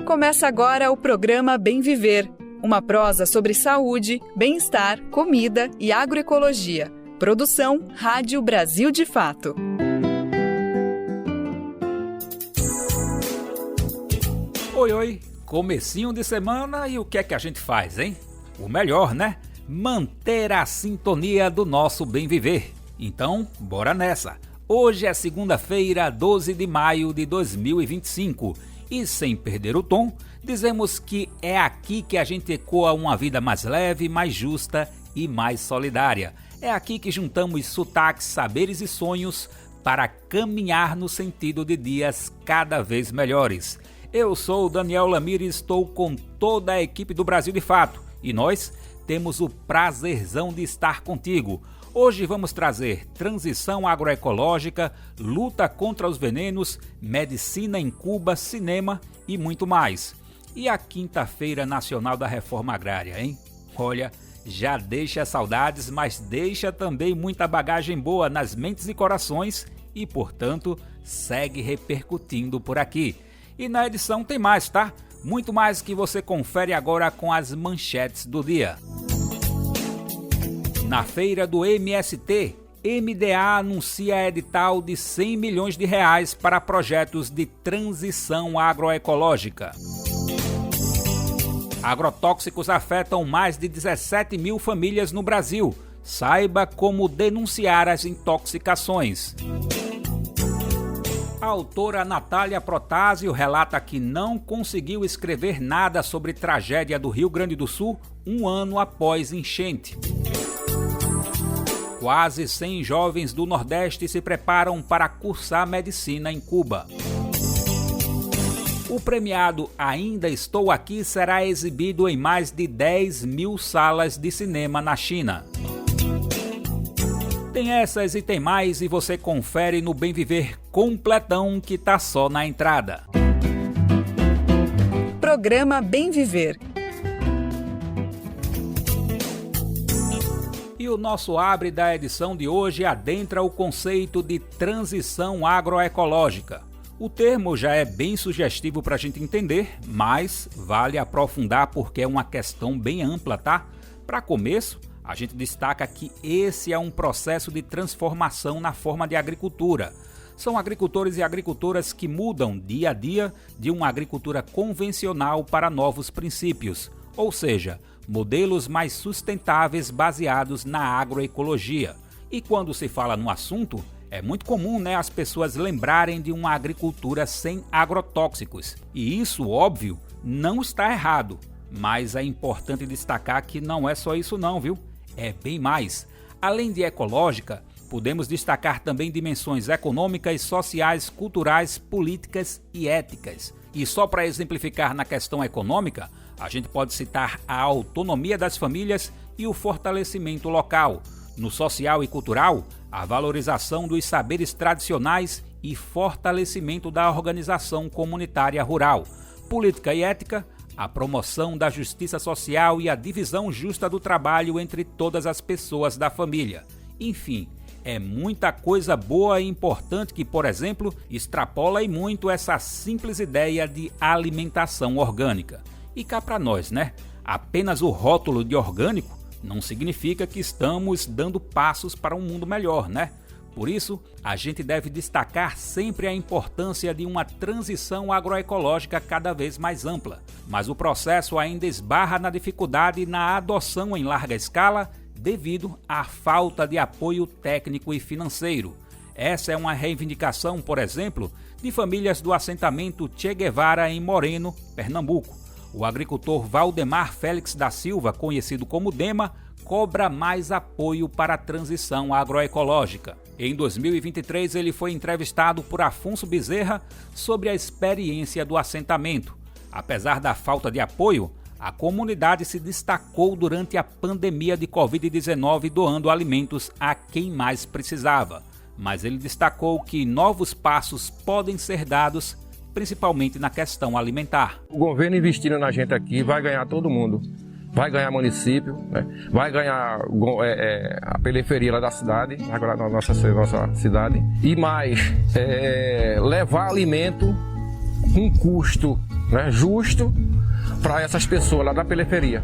Começa agora o programa Bem Viver, uma prosa sobre saúde, bem-estar, comida e agroecologia. Produção Rádio Brasil de Fato. Oi, comecinho de semana e o que é que a gente faz, hein? O melhor, né? Manter a sintonia do nosso Bem Viver. Então, bora nessa! Hoje é segunda-feira, 12 de maio de 2025 e, sem perder o tom, dizemos que é aqui que a gente ecoa uma vida mais leve, mais justa e mais solidária. É aqui que juntamos sotaques, saberes e sonhos para caminhar no sentido de dias cada vez melhores. Eu sou o Daniel Lamir e estou com toda a equipe do Brasil de Fato e nós temos o prazerzão de estar contigo. Hoje vamos trazer transição agroecológica, luta contra os venenos, medicina em Cuba, cinema e muito mais. E a Quinta-feira Nacional da Reforma Agrária, hein? Olha, já deixa saudades, mas deixa também muita bagagem boa nas mentes e corações e, portanto, segue repercutindo por aqui. E na edição tem mais, tá? Muito mais que você confere agora com as manchetes do dia. Na feira do MST, MDA anuncia edital de R$100 milhões para projetos de transição agroecológica. Agrotóxicos afetam mais de 17 mil famílias no Brasil. Saiba como denunciar as intoxicações. A autora Natália Protásio relata que não conseguiu escrever nada sobre tragédia do Rio Grande do Sul um ano após enchente. Quase 100 jovens do Nordeste se preparam para cursar medicina em Cuba. O premiado Ainda Estou Aqui será exibido em mais de 10 mil salas de cinema na China. Tem essas e tem mais e você confere no Bem Viver completão que tá só na entrada. Programa Bem Viver. E o nosso abre da edição de hoje adentra o conceito de transição agroecológica. O termo já é bem sugestivo para a gente entender, mas vale aprofundar porque é uma questão bem ampla, tá? Para começo, a gente destaca que esse é um processo de transformação na forma de agricultura. São agricultores e agricultoras que mudam dia a dia de uma agricultura convencional para novos princípios, ou seja, modelos mais sustentáveis baseados na agroecologia. E quando se fala no assunto, é muito comum, as pessoas lembrarem de uma agricultura sem agrotóxicos. E isso, óbvio, não está errado. Mas é importante destacar que não é só isso não, viu? É bem mais. Além de ecológica, podemos destacar também dimensões econômicas, sociais, culturais, políticas e éticas. E só para exemplificar na questão econômica, a gente pode citar a autonomia das famílias e o fortalecimento local. No social e cultural, a valorização dos saberes tradicionais e fortalecimento da organização comunitária rural. Política e ética, a promoção da justiça social e a divisão justa do trabalho entre todas as pessoas da família. Enfim, é muita coisa boa e importante que, por exemplo, extrapola e muito essa simples ideia de alimentação orgânica. E cá para nós, Apenas o rótulo de orgânico não significa que estamos dando passos para um mundo melhor, Por isso, a gente deve destacar sempre a importância de uma transição agroecológica cada vez mais ampla. Mas o processo ainda esbarra na dificuldade na adoção em larga escala devido à falta de apoio técnico e financeiro. Essa é uma reivindicação, por exemplo, de famílias do assentamento Che Guevara em Moreno, Pernambuco. O agricultor Valdemar Félix da Silva, conhecido como Dema, cobra mais apoio para a transição agroecológica. Em 2023, ele foi entrevistado por Afonso Bezerra sobre a experiência do assentamento. Apesar da falta de apoio, a comunidade se destacou durante a pandemia de Covid-19 doando alimentos a quem mais precisava. Mas ele destacou que novos passos podem ser dados, principalmente na questão alimentar. O governo investindo na gente aqui vai ganhar todo mundo. Vai ganhar município, vai ganhar a periferia lá da cidade, agora na nossa cidade. E mais, levar alimento com custo né, justo para essas pessoas lá da periferia.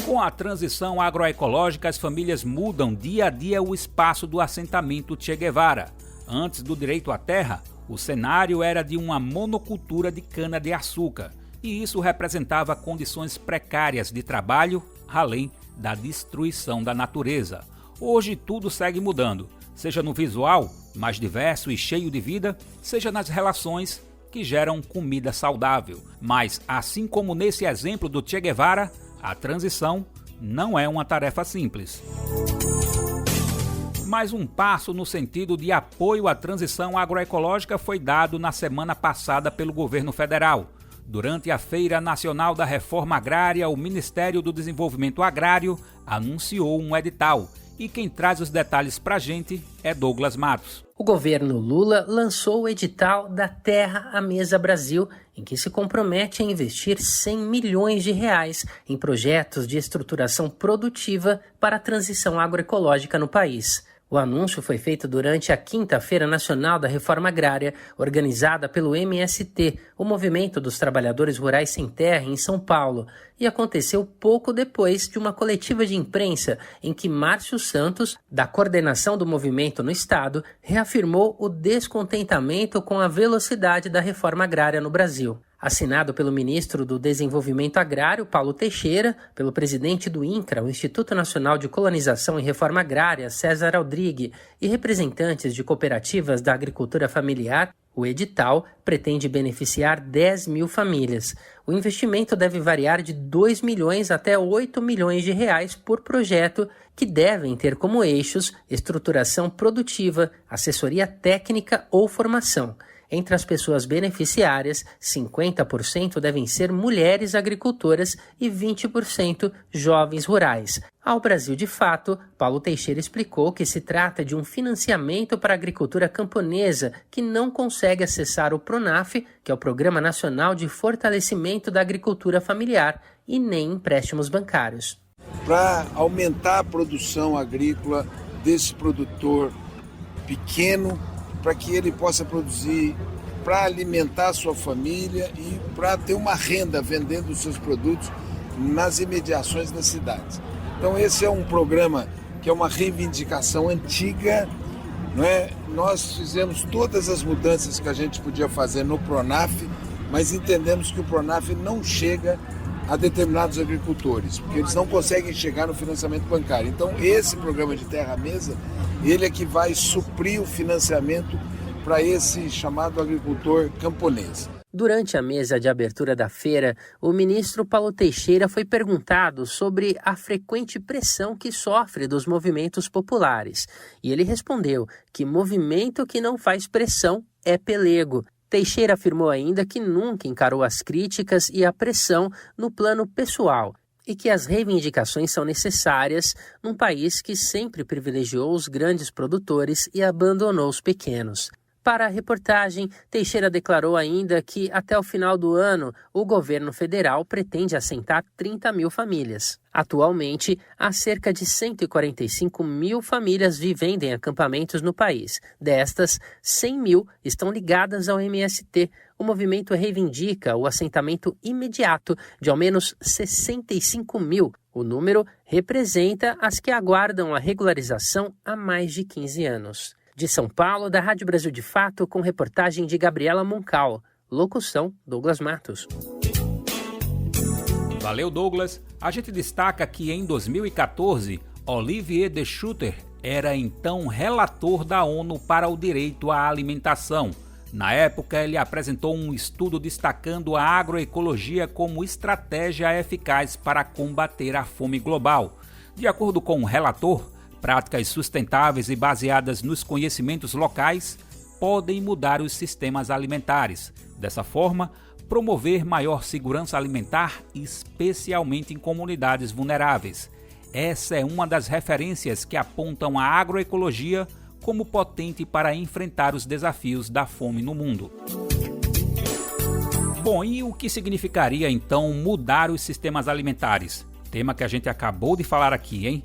Com a transição agroecológica, as famílias mudam dia a dia o espaço do assentamento Che Guevara. Antes do direito à terra, o cenário era de uma monocultura de cana-de-açúcar, e isso representava condições precárias de trabalho, além da destruição da natureza. Hoje tudo segue mudando, seja no visual, mais diverso e cheio de vida, seja nas relações que geram comida saudável. Mas, assim como nesse exemplo do Che Guevara, a transição não é uma tarefa simples. Mais um passo no sentido de apoio à transição agroecológica foi dado na semana passada pelo governo federal. Durante a Feira Nacional da Reforma Agrária, o Ministério do Desenvolvimento Agrário anunciou um edital. E quem traz os detalhes pra gente é Douglas Matos. O governo Lula lançou o edital da Terra à Mesa Brasil, em que se compromete a investir 100 milhões de reais em projetos de estruturação produtiva para a transição agroecológica no país. O anúncio foi feito durante a 5ª Feira Nacional da Reforma Agrária, organizada pelo MST, o Movimento dos Trabalhadores Rurais Sem Terra, em São Paulo, e aconteceu pouco depois de uma coletiva de imprensa em que Márcio Santos, da coordenação do movimento no estado, reafirmou o descontentamento com a velocidade da reforma agrária no Brasil. Assinado pelo ministro do Desenvolvimento Agrário, Paulo Teixeira, pelo presidente do INCRA, o Instituto Nacional de Colonização e Reforma Agrária, César Aldrigue, e representantes de cooperativas da agricultura familiar, o edital pretende beneficiar 10 mil famílias. O investimento deve variar de 2 milhões até 8 milhões de reais por projeto, que devem ter como eixos estruturação produtiva, assessoria técnica ou formação. Entre as pessoas beneficiárias, 50% devem ser mulheres agricultoras e 20% jovens rurais. Ao Brasil de Fato, Paulo Teixeira explicou que se trata de um financiamento para a agricultura camponesa que não consegue acessar o PRONAF, que é o Programa Nacional de Fortalecimento da Agricultura Familiar, e nem empréstimos bancários. Para aumentar a produção agrícola desse produtor pequeno, para que ele possa produzir, para alimentar a sua família e para ter uma renda vendendo os seus produtos nas imediações das cidades. Então esse é um programa que é uma reivindicação antiga, não é? Nós fizemos todas as mudanças que a gente podia fazer no PRONAF, mas entendemos que o PRONAF não chega a determinados agricultores, porque eles não conseguem chegar no financiamento bancário. Então esse programa de Terra à Mesa, ele é que vai suprir o financiamento para esse chamado agricultor camponês. Durante a mesa de abertura da feira, o ministro Paulo Teixeira foi perguntado sobre a frequente pressão que sofre dos movimentos populares. E ele respondeu que movimento que não faz pressão é pelego. Teixeira afirmou ainda que nunca encarou as críticas e a pressão no plano pessoal e que as reivindicações são necessárias num país que sempre privilegiou os grandes produtores e abandonou os pequenos. Para a reportagem, Teixeira declarou ainda que, até o final do ano, o governo federal pretende assentar 30 mil famílias. Atualmente, há cerca de 145 mil famílias vivendo em acampamentos no país. Destas, 100 mil estão ligadas ao MST. O movimento reivindica o assentamento imediato de ao menos 65 mil. O número representa as que aguardam a regularização há mais de 15 anos. De São Paulo, da Rádio Brasil de Fato, com reportagem de Gabriela Moncal. Locução, Douglas Matos. Valeu, Douglas. A gente destaca que em 2014, Olivier de Schutter era então relator da ONU para o direito à alimentação. Na época, ele apresentou um estudo destacando a agroecologia como estratégia eficaz para combater a fome global. De acordo com o relator, práticas sustentáveis e baseadas nos conhecimentos locais podem mudar os sistemas alimentares. Dessa forma, promover maior segurança alimentar, especialmente em comunidades vulneráveis. Essa é uma das referências que apontam a agroecologia como potente para enfrentar os desafios da fome no mundo. Bom, e o que significaria então mudar os sistemas alimentares? Tema que a gente acabou de falar aqui, hein?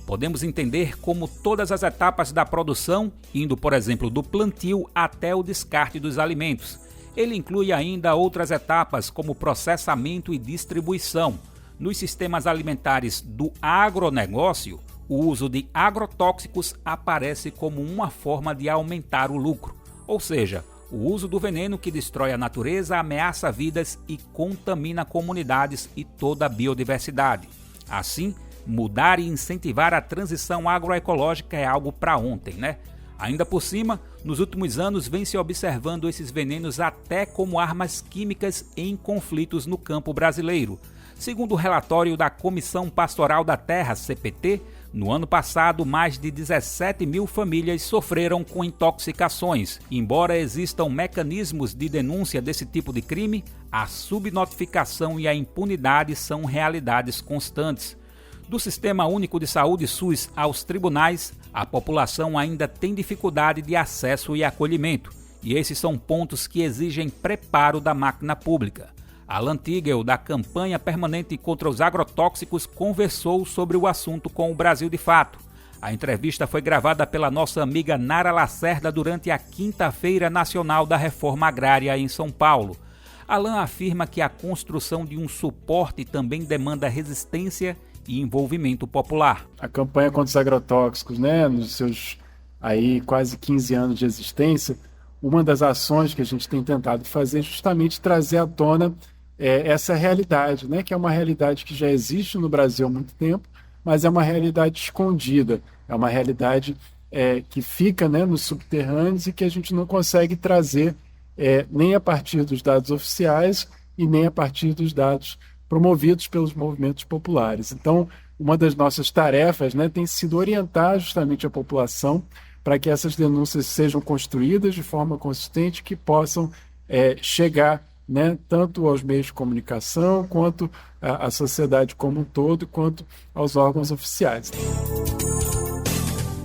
Podemos entender como todas as etapas da produção, indo, por exemplo, do plantio até o descarte dos alimentos. Ele inclui ainda outras etapas como processamento e distribuição. Nos sistemas alimentares do agronegócio, o uso de agrotóxicos aparece como uma forma de aumentar o lucro, ou seja, o uso do veneno que destrói a natureza ameaça vidas e contamina comunidades e toda a biodiversidade. Assim, mudar e incentivar a transição agroecológica é algo para ontem, né? Ainda por cima, nos últimos anos vem se observando esses venenos até como armas químicas em conflitos no campo brasileiro. Segundo o relatório da Comissão Pastoral da Terra, CPT, no ano passado, mais de 17 mil famílias sofreram com intoxicações. Embora existam mecanismos de denúncia desse tipo de crime, a subnotificação e a impunidade são realidades constantes. Do Sistema Único de Saúde SUS aos tribunais, a população ainda tem dificuldade de acesso e acolhimento, e esses são pontos que exigem preparo da máquina pública. Alan Tigel, da Campanha Permanente contra os Agrotóxicos, conversou sobre o assunto com o Brasil de Fato. A entrevista foi gravada pela nossa amiga Nara Lacerda durante a Quinta-feira Nacional da Reforma Agrária em São Paulo. Alan afirma que a construção de um suporte também demanda resistência e envolvimento popular. A campanha contra os agrotóxicos, nos seus aí quase 15 anos de existência, uma das ações que a gente tem tentado fazer é justamente trazer à tona essa realidade, que é uma realidade que já existe no Brasil há muito tempo, mas é uma realidade escondida, é uma realidade que fica nos subterrâneos e que a gente não consegue trazer nem a partir dos dados oficiais e nem a partir dos dados promovidos pelos movimentos populares. Então, uma das nossas tarefas tem sido orientar justamente a população para que essas denúncias sejam construídas de forma consistente, que possam chegar tanto aos meios de comunicação, quanto à sociedade como um todo, quanto aos órgãos oficiais.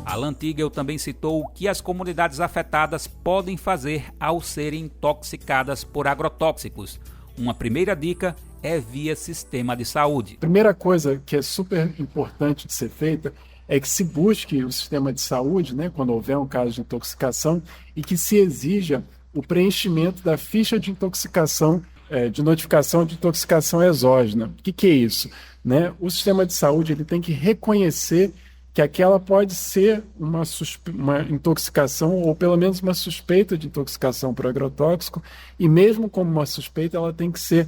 Alan Tigel também citou o que as comunidades afetadas podem fazer ao serem intoxicadas por agrotóxicos. Uma primeira dica é via sistema de saúde. A primeira coisa que é super importante de ser feita é que se busque o sistema de saúde, quando houver um caso de intoxicação, e que se exija o preenchimento da ficha de intoxicação, de notificação de intoxicação exógena. O que é isso? O sistema de saúde ele tem que reconhecer que aquela pode ser uma intoxicação, ou pelo menos uma suspeita de intoxicação por agrotóxico, e mesmo como uma suspeita, ela tem que ser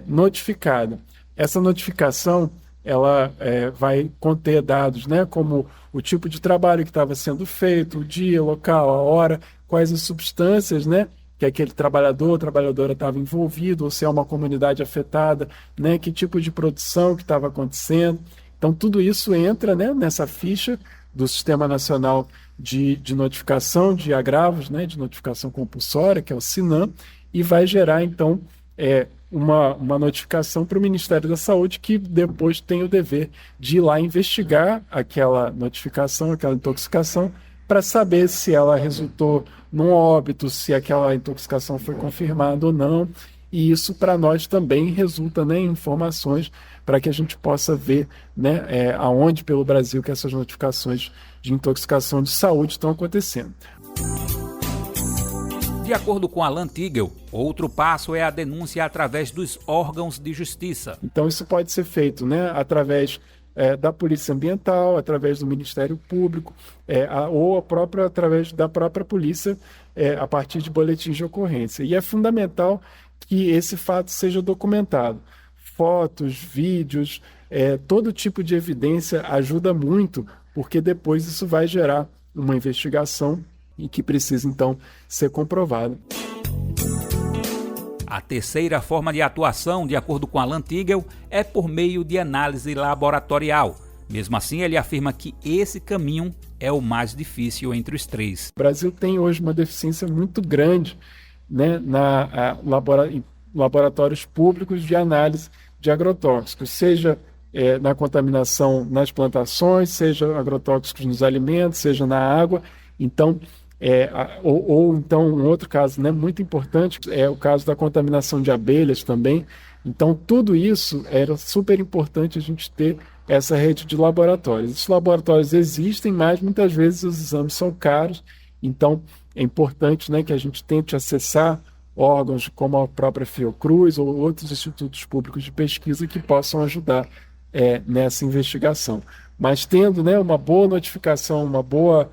notificada. Essa notificação ela vai conter dados, como o tipo de trabalho que estava sendo feito, o dia, o local, a hora, quais as substâncias, que aquele trabalhador ou trabalhadora estava envolvido, ou se é uma comunidade afetada, que tipo de produção que estava acontecendo. Então, tudo isso entra nessa ficha do Sistema Nacional de Notificação de Agravos, de Notificação Compulsória, que é o SINAM, e vai gerar, então, uma notificação para o Ministério da Saúde, que depois tem o dever de ir lá investigar aquela notificação, aquela intoxicação, para saber se ela resultou num óbito, se aquela intoxicação foi confirmada ou não. E isso para nós também resulta em informações para que a gente possa ver aonde pelo Brasil que essas notificações de intoxicação de saúde estão acontecendo. De acordo com Alan Tigel, outro passo é a denúncia através dos órgãos de justiça. Então isso pode ser feito através da Polícia Ambiental, através do Ministério Público, ou através da própria polícia, a partir de boletins de ocorrência. E é fundamental que esse fato seja documentado. Fotos, vídeos, todo tipo de evidência ajuda muito, porque depois isso vai gerar uma investigação e que precisa, então, ser comprovada. A terceira forma de atuação, de acordo com Alan Tigel, é por meio de análise laboratorial. Mesmo assim, ele afirma que esse caminho é o mais difícil entre os três. O Brasil tem hoje uma deficiência muito grande em laboratórios públicos de análise de agrotóxicos, seja na contaminação nas plantações, seja agrotóxicos nos alimentos, seja na água. Então, então, um outro caso muito importante é o caso da contaminação de abelhas também. Então, tudo isso era super importante a gente ter essa rede de laboratórios. Esses laboratórios existem, mas muitas vezes os exames são caros. Então, é importante que a gente tente acessar órgãos como a própria Fiocruz ou outros institutos públicos de pesquisa que possam ajudar nessa investigação. Mas tendo, né, uma boa notificação, uma boa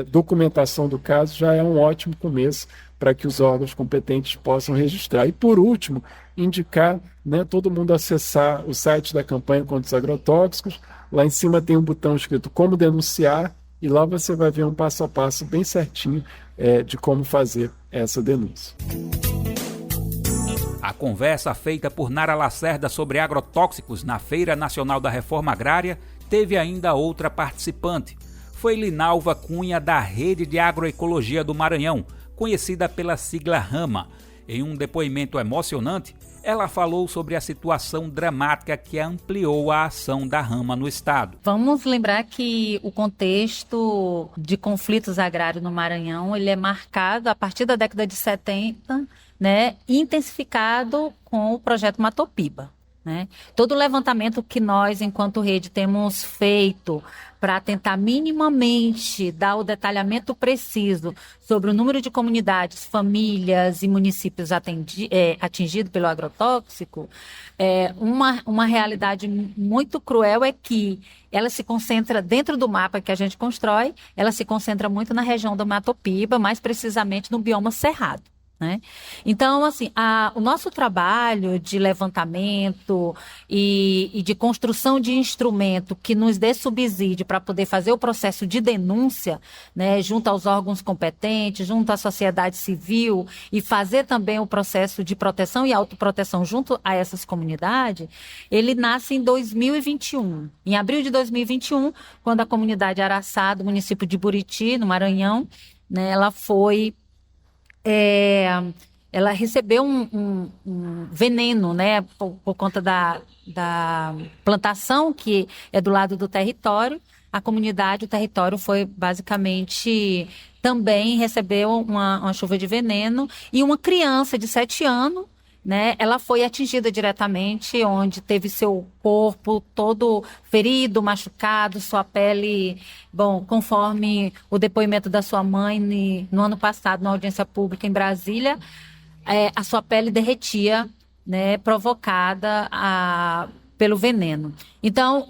documentação do caso, já é um ótimo começo para que os órgãos competentes possam registrar. E, por último, indicar, né, todo mundo acessar o site da campanha contra os agrotóxicos. Lá em cima tem um botão escrito Como Denunciar, e lá você vai ver um passo a passo bem certinho de como fazer essa denúncia. A conversa feita por Nara Lacerda sobre agrotóxicos na Feira Nacional da Reforma Agrária teve ainda outra participante. Foi Linalva Cunha, da Rede de Agroecologia do Maranhão, conhecida pela sigla RAMA. Em um depoimento emocionante, ela falou sobre a situação dramática que ampliou a ação da RAMA no estado. Vamos lembrar que o contexto de conflitos agrários no Maranhão, ele é marcado a partir da década de 70, né, intensificado com o projeto Matopiba. Né? Todo o levantamento que nós, enquanto rede, temos feito para tentar minimamente dar o detalhamento preciso sobre o número de comunidades, famílias e municípios atingidos pelo agrotóxico, uma realidade muito cruel é que ela se concentra dentro do mapa que a gente constrói, ela se concentra muito na região do Matopiba, mais precisamente no bioma cerrado. Né? Então, assim, o nosso trabalho de levantamento e de construção de instrumento que nos dê subsídio para poder fazer o processo de denúncia, né, junto aos órgãos competentes, junto à sociedade civil, e fazer também o processo de proteção e autoproteção junto a essas comunidades, ele nasce em 2021. Em abril de 2021, quando a comunidade Araçá, do município de Buriti, no Maranhão, né, ela foi... ela recebeu um veneno, né, por conta da plantação que é do lado do território. A comunidade, o território foi basicamente também recebeu uma chuva de veneno, e uma criança de 7 anos, né, ela foi atingida diretamente, onde teve seu corpo todo ferido, machucado, sua pele, conforme o depoimento da sua mãe no ano passado, na audiência pública em Brasília, a sua pele derretia, né, provocada pelo veneno. Então,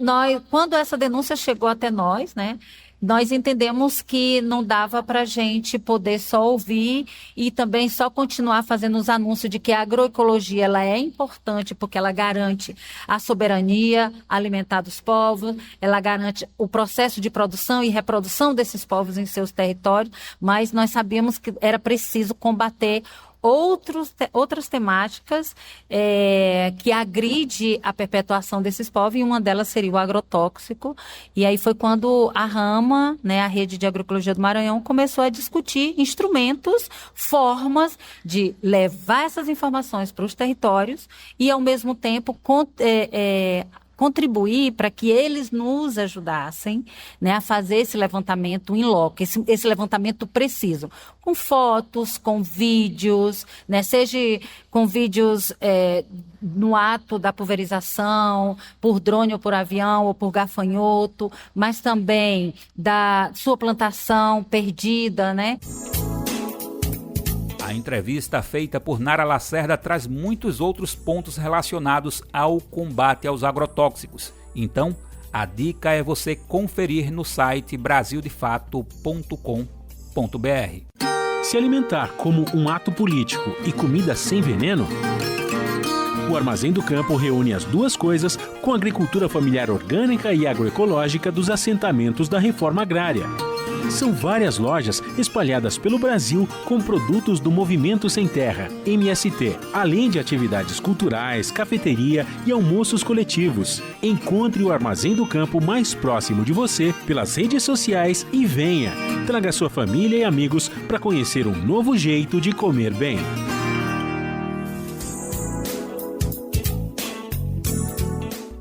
quando essa denúncia chegou até nós, né, nós entendemos que não dava para a gente poder só ouvir e também só continuar fazendo os anúncios de que a agroecologia ela é importante porque ela garante a soberania alimentar dos povos, ela garante o processo de produção e reprodução desses povos em seus territórios, mas nós sabíamos que era preciso combater outras temáticas que agride a perpetuação desses povos, e uma delas seria o agrotóxico. E aí foi quando a RAMA, né, a Rede de Agroecologia do Maranhão, começou a discutir instrumentos, formas de levar essas informações para os territórios e, ao mesmo tempo, contribuir para que eles nos ajudassem, né, a fazer esse levantamento in loco, esse levantamento preciso, com fotos, com vídeos, né, seja com vídeos no ato da pulverização, por drone ou por avião ou por gafanhoto, mas também da sua plantação perdida, né? A entrevista feita por Nara Lacerda traz muitos outros pontos relacionados ao combate aos agrotóxicos. Então, a dica é você conferir no site brasildefato.com.br. Se alimentar como um ato político e comida sem veneno? O Armazém do Campo reúne as duas coisas com a agricultura familiar orgânica e agroecológica dos assentamentos da reforma agrária. São várias lojas espalhadas pelo Brasil com produtos do Movimento Sem Terra, MST, além de atividades culturais, cafeteria e almoços coletivos. Encontre o Armazém do Campo mais próximo de você pelas redes sociais e venha. Traga sua família e amigos para conhecer um novo jeito de comer bem.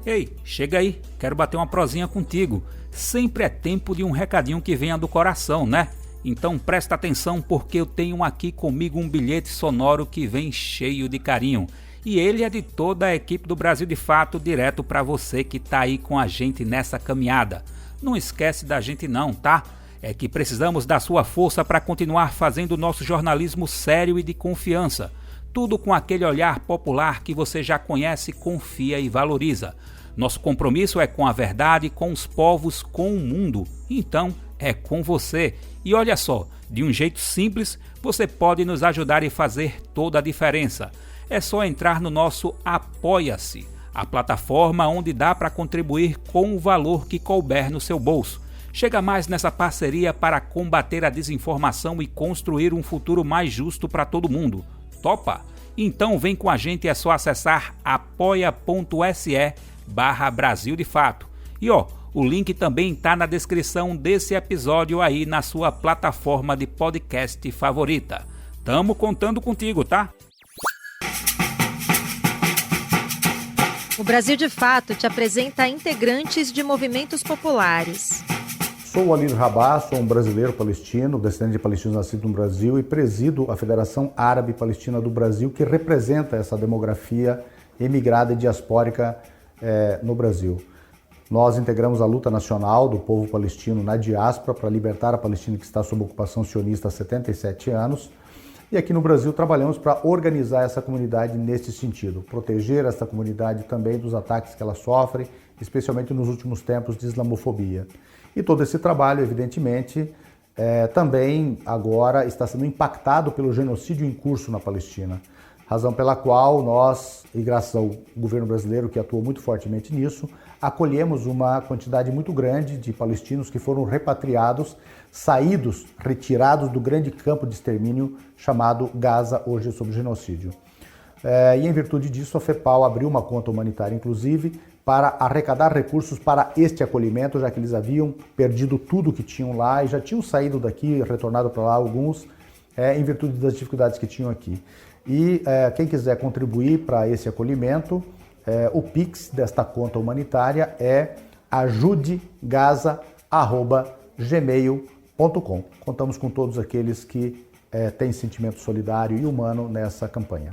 Ei, chega aí, quero bater uma prosinha contigo. Sempre é tempo de um recadinho que venha do coração, né? Então presta atenção, porque eu tenho aqui comigo um bilhete sonoro que vem cheio de carinho. E ele é de toda a equipe do Brasil de Fato, direto para você que tá aí com a gente nessa caminhada. Não esquece da gente não, tá? É que precisamos da sua força para continuar fazendo o nosso jornalismo sério e de confiança. tudo com aquele olhar popular que você já conhece, confia e valoriza. Nosso compromisso é com a verdade, com os povos, com o mundo. Então, é com você. E olha só, de um jeito simples, você pode nos ajudar e fazer toda a diferença. É só entrar no nosso Apoia-se, a plataforma onde dá para contribuir com o valor que couber no seu bolso. Chega mais nessa parceria para combater a desinformação e construir um futuro mais justo para todo mundo. Topa? Então vem com a gente, é só acessar apoia.se/Brasil de Fato. E ó, o link também está na descrição desse episódio aí na sua plataforma de podcast favorita. Tamo contando contigo, tá? O Brasil de Fato te apresenta integrantes de movimentos populares. Sou o Alir Rabah, sou um brasileiro palestino, descendente de palestinos nascido no Brasil e presido a Federação Árabe Palestina do Brasil, que representa essa demografia emigrada e diaspórica no Brasil. Nós integramos a luta nacional do povo palestino na diáspora para libertar a Palestina que está sob ocupação sionista há 77 anos. E aqui no Brasil trabalhamos para organizar essa comunidade nesse sentido, proteger essa comunidade também dos ataques que ela sofre, especialmente nos últimos tempos de islamofobia. E todo esse trabalho, evidentemente, também agora está sendo impactado pelo genocídio em curso na Palestina. Razão pela qual nós, e graças ao governo brasileiro que atuou muito fortemente nisso, acolhemos uma quantidade muito grande de palestinos que foram repatriados, saídos, retirados do grande campo de extermínio chamado Gaza, hoje sob genocídio. E em virtude disso, a FEPAL abriu uma conta humanitária, inclusive, para arrecadar recursos para este acolhimento, já que eles haviam perdido tudo que tinham lá e já tinham saído daqui, retornado para lá alguns, em virtude das dificuldades que tinham aqui. E quem quiser contribuir para esse acolhimento, o Pix desta conta humanitária é ajudegaza@gmail.com. Contamos com todos aqueles que têm sentimento solidário e humano nessa campanha.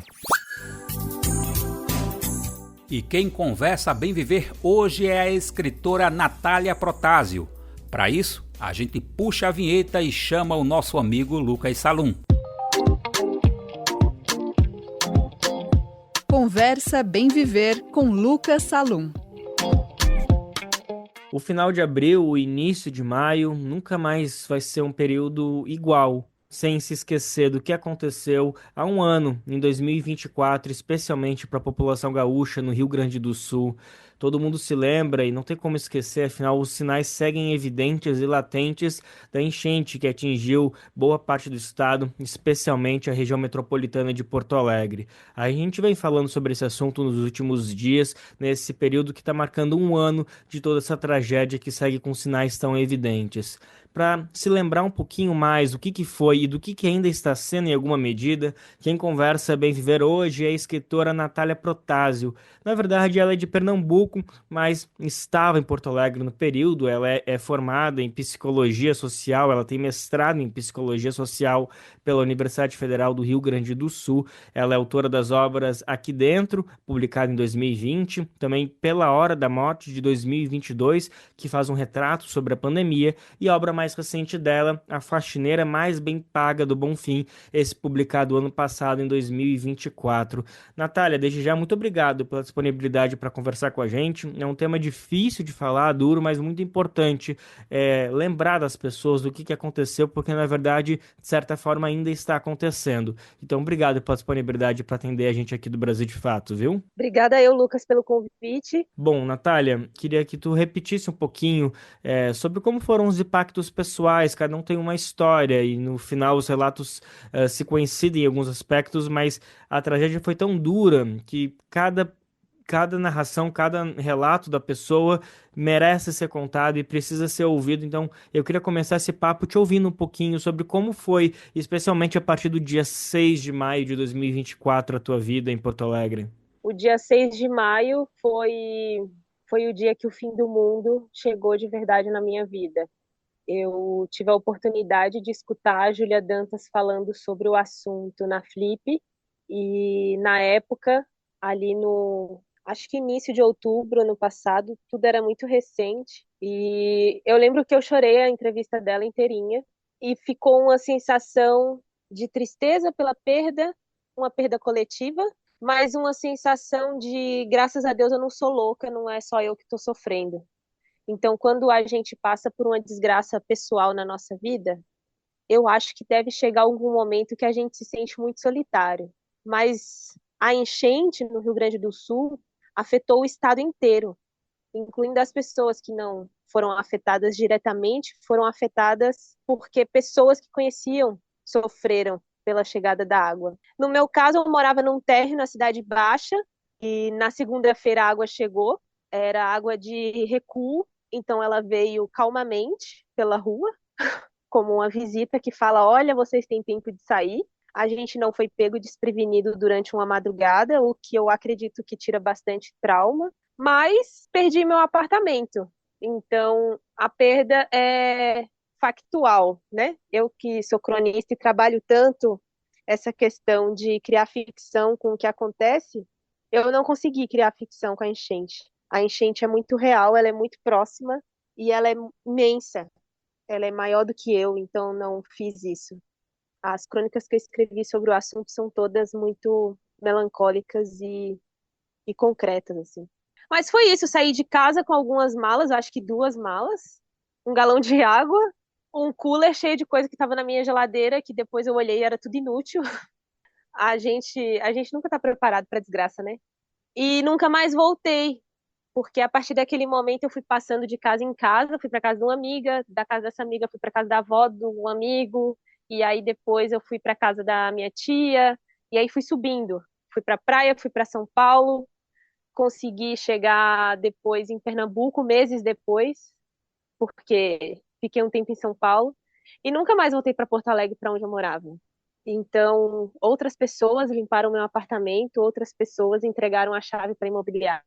E quem conversa Bem Viver hoje é a escritora Natália Protásio. Para isso, a gente puxa a vinheta e chama o nosso amigo Lucas Salum. Conversa Bem Viver com Lucas Salum. O final de abril, o início de maio, nunca mais vai ser um período igual, sem se esquecer do que aconteceu há um ano, em 2024, especialmente para a população gaúcha no Rio Grande do Sul. Todo mundo se lembra e não tem como esquecer, afinal os sinais seguem evidentes e latentes da enchente que atingiu boa parte do estado, especialmente a região metropolitana de Porto Alegre. A gente vem falando sobre esse assunto nos últimos dias, nesse período que está marcando um ano de toda essa tragédia que segue com sinais tão evidentes. Para se lembrar um pouquinho mais do que foi e do que ainda está sendo em alguma medida, quem conversa Bem Viver hoje é a escritora Natália Protásio. Na verdade, ela é de Pernambuco, mas estava em Porto Alegre no período. Ela é formada em Psicologia Social, ela tem mestrado em Psicologia Social pela Universidade Federal do Rio Grande do Sul. Ela é autora das obras Aqui Dentro, publicada em 2020, também Pela Hora da Morte, de 2022, que faz um retrato sobre a pandemia, e a obra mais recente dela, A Faxineira Mais Bem Paga do Bonfim, esse publicado ano passado, em 2024. Natália, desde já, muito obrigado pela disponibilidade para conversar com a gente. É um tema difícil de falar, duro, mas muito importante lembrar das pessoas do que aconteceu, porque, na verdade, de certa forma, ainda está acontecendo. Então, obrigado pela disponibilidade para atender a gente aqui do Brasil de Fato, viu? Obrigada eu, Lucas, pelo convite. Bom, Natália, queria que tu repetisse um pouquinho sobre como foram os impactos pessoais. Cada um tem uma história e no final os relatos se coincidem em alguns aspectos, mas a tragédia foi tão dura que cada narração, cada relato da pessoa merece ser contado e precisa ser ouvido. Então eu queria começar esse papo te ouvindo um pouquinho sobre como foi, especialmente a partir do dia 6 de maio de 2024, a tua vida em Porto Alegre. O dia 6 de maio foi o dia que o fim do mundo chegou de verdade na minha vida. Eu tive a oportunidade de escutar a Júlia Dantas falando sobre o assunto na Flip, e na época, ali acho que início de outubro, ano passado, tudo era muito recente, e eu lembro que eu chorei a entrevista dela inteirinha, e ficou uma sensação de tristeza pela perda uma perda coletiva, mas uma sensação de, graças a Deus, eu não sou louca, não é só eu que estou sofrendo. Então, quando a gente passa por uma desgraça pessoal na nossa vida, eu acho que deve chegar algum momento que a gente se sente muito solitário. Mas a enchente no Rio Grande do Sul afetou o estado inteiro, incluindo as pessoas que não foram afetadas diretamente, foram afetadas porque pessoas que conheciam sofreram pela chegada da água. No meu caso, eu morava num térreo na Cidade Baixa e na segunda-feira a água chegou, era água de recuo, então ela veio calmamente pela rua, como uma visita que fala: olha, vocês têm tempo de sair. A gente não foi pego desprevenido durante uma madrugada, o que eu acredito que tira bastante trauma, mas perdi meu apartamento. Então, a perda é factual, né? Eu que sou cronista e trabalho tanto essa questão de criar ficção com o que acontece, eu não consegui criar ficção com a enchente. A enchente é muito real, ela é muito próxima e ela é imensa. Ela é maior do que eu, então não fiz isso. As crônicas que eu escrevi sobre o assunto são todas muito melancólicas e concretas, assim. Mas foi isso, saí de casa com algumas malas, eu acho que 2 malas, um galão de água, um cooler cheio de coisa que estava na minha geladeira, que depois eu olhei e era tudo inútil. A gente nunca está preparado para desgraça, né? E nunca mais voltei, porque a partir daquele momento eu fui passando de casa em casa, fui para casa de uma amiga, da casa dessa amiga fui para casa da avó de um amigo, e aí depois eu fui para casa da minha tia, e aí fui subindo. Fui para praia, fui para São Paulo, consegui chegar depois em Pernambuco, meses depois, porque fiquei um tempo em São Paulo, e nunca mais voltei para Porto Alegre, para onde eu morava. Então, outras pessoas limparam meu apartamento, outras pessoas entregaram a chave para a imobiliária.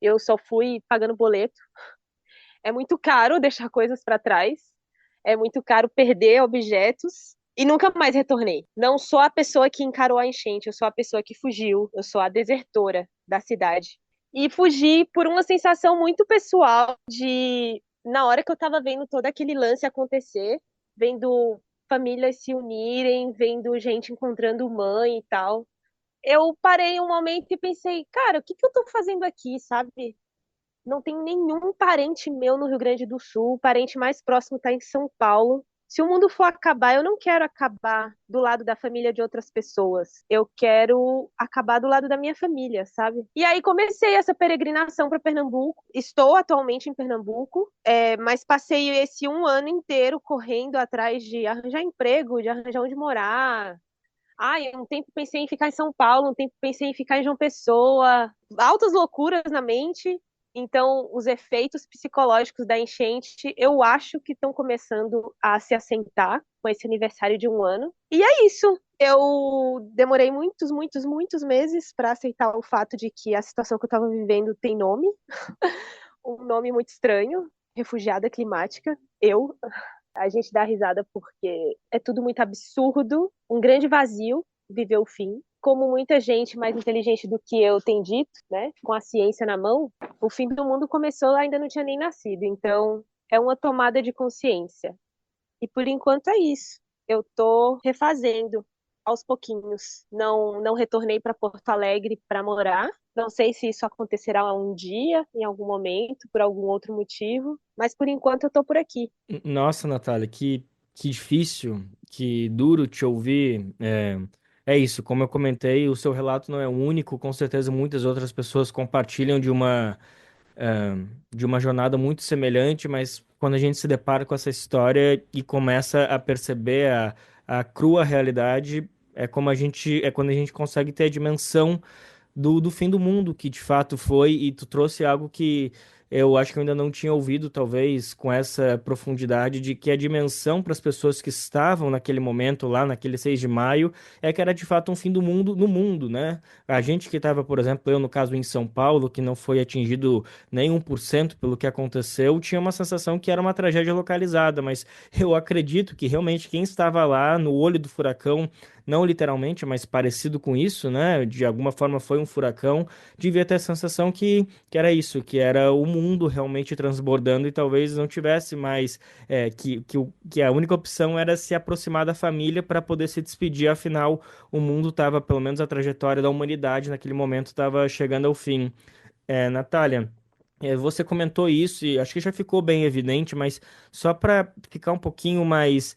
Eu só fui pagando boleto. É muito caro deixar coisas para trás. É muito caro perder objetos. E nunca mais retornei. Não sou a pessoa que encarou a enchente, eu sou a pessoa que fugiu. Eu sou a desertora da cidade. E fugi por uma sensação muito pessoal de, na hora que eu estava vendo todo aquele lance acontecer, vendo famílias se unirem, vendo gente encontrando mãe e tal, eu parei um momento e pensei: cara, o que que eu tô fazendo aqui, sabe? Não tem nenhum parente meu no Rio Grande do Sul, o parente mais próximo tá em São Paulo. Se o mundo for acabar, eu não quero acabar do lado da família de outras pessoas. Eu quero acabar do lado da minha família, sabe? E aí comecei essa peregrinação para Pernambuco. Estou atualmente em Pernambuco, mas passei esse um ano inteiro correndo atrás de arranjar emprego, de arranjar onde morar. Um tempo pensei em ficar em São Paulo, um tempo pensei em ficar em João Pessoa. Altas loucuras na mente. Então, os efeitos psicológicos da enchente, eu acho que estão começando a se assentar com esse aniversário de um ano. E é isso. Eu demorei muitos, muitos, muitos meses para aceitar o fato de que a situação que eu estava vivendo tem nome. Um nome muito estranho, refugiada climática. A gente dá risada porque é tudo muito absurdo, um grande vazio viver o fim. Como muita gente mais inteligente do que eu tem dito, né, com a ciência na mão, o fim do mundo começou, ainda não tinha nem nascido. Então, é uma tomada de consciência. E por enquanto é isso. Eu tô refazendo aos pouquinhos. Não retornei para Porto Alegre para morar. Não sei se isso acontecerá um dia, em algum momento, por algum outro motivo, mas por enquanto eu tô por aqui. Nossa, Natália, que difícil, que duro te ouvir. É isso, como eu comentei, o seu relato não é único, com certeza muitas outras pessoas compartilham de uma jornada muito semelhante, mas quando a gente se depara com essa história e começa a perceber a crua realidade, é quando a gente consegue ter a dimensão do fim do mundo, que de fato foi, e tu trouxe algo que eu acho que eu ainda não tinha ouvido, talvez, com essa profundidade, de que a dimensão para as pessoas que estavam naquele momento, lá naquele 6 de maio, é que era de fato um fim do mundo no mundo, né? A gente que estava, por exemplo, eu no caso em São Paulo, que não foi atingido nem 1% pelo que aconteceu, tinha uma sensação que era uma tragédia localizada, mas eu acredito que realmente quem estava lá no olho do furacão, não literalmente, mas parecido com isso, né? De alguma forma foi um furacão, devia ter a sensação que era isso, que era o mundo realmente transbordando e talvez não tivesse mais, que a única opção era se aproximar da família para poder se despedir, afinal o mundo estava, pelo menos a trajetória da humanidade naquele momento estava chegando ao fim. Natália, você comentou isso e acho que já ficou bem evidente, mas só para ficar um pouquinho mais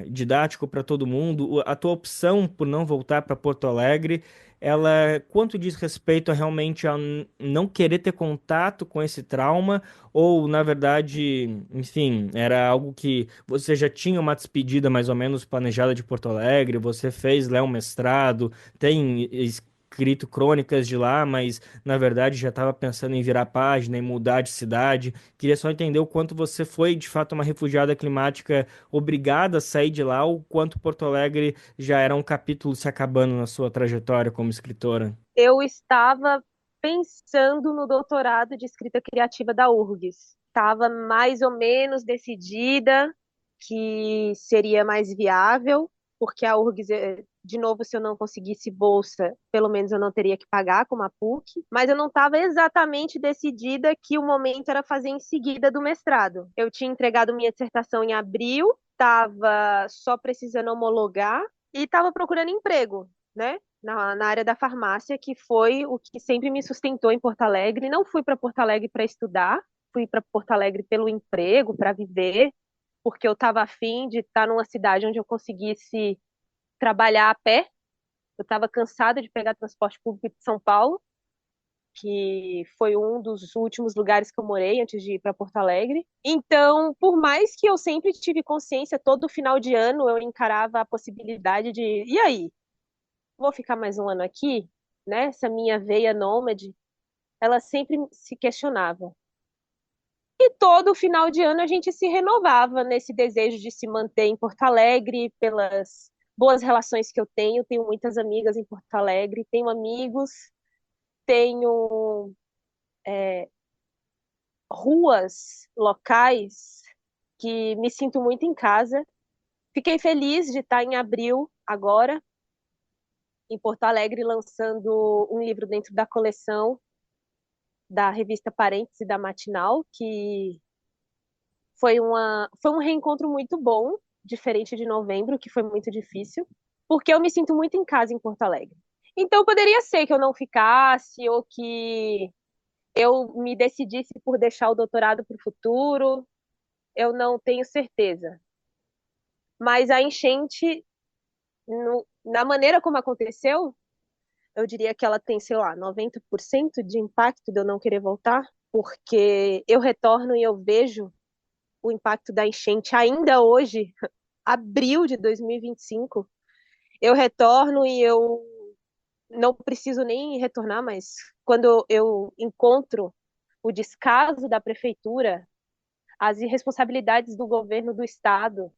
didático para todo mundo, a tua opção por não voltar para Porto Alegre, ela, quanto diz respeito a realmente a não querer ter contato com esse trauma, ou na verdade, enfim, era algo que você já tinha uma despedida mais ou menos planejada de Porto Alegre, você fez lá um mestrado, tem escrito crônicas de lá, mas na verdade já estava pensando em virar página, em mudar de cidade. Queria só entender o quanto você foi de fato uma refugiada climática obrigada a sair de lá, ou quanto Porto Alegre já era um capítulo se acabando na sua trajetória como escritora. Eu estava pensando no doutorado de escrita criativa da URGS. Estava mais ou menos decidida que seria mais viável, porque a URGS, de novo, se eu não conseguisse bolsa, pelo menos eu não teria que pagar como a PUC, mas eu não estava exatamente decidida que o momento era fazer em seguida do mestrado. Eu tinha entregado minha dissertação em abril, estava só precisando homologar e estava procurando emprego, né? Na área da farmácia, que foi o que sempre me sustentou em Porto Alegre. Não fui para Porto Alegre para estudar, fui para Porto Alegre pelo emprego, para viver, porque eu estava afim de estar numa cidade onde eu conseguisse trabalhar a pé. Eu estava cansada de pegar transporte público de São Paulo, que foi um dos últimos lugares que eu morei antes de ir para Porto Alegre. Então, por mais que eu sempre tive consciência, todo final de ano eu encarava a possibilidade de, e aí? Vou ficar mais um ano aqui, né? Essa minha veia nômade, ela sempre se questionava. E todo final de ano a gente se renovava nesse desejo de se manter em Porto Alegre, pelas boas relações que eu tenho muitas amigas em Porto Alegre, tenho amigos, tenho ruas, locais que me sinto muito em casa. Fiquei feliz de estar em abril agora, em Porto Alegre, lançando um livro dentro da coleção da revista Parênteses e da Matinal, que foi um reencontro muito bom, diferente de novembro, que foi muito difícil, porque eu me sinto muito em casa em Porto Alegre. Então, poderia ser que eu não ficasse, ou que eu me decidisse por deixar o doutorado para o futuro, eu não tenho certeza. Mas a enchente, na maneira como aconteceu, eu diria que ela tem, sei lá, 90% de impacto de eu não querer voltar, porque eu retorno e eu vejo o impacto da enchente ainda hoje, abril de 2025. Eu retorno e eu não preciso nem retornar, mas quando eu encontro o descaso da prefeitura, as irresponsabilidades do governo do estado,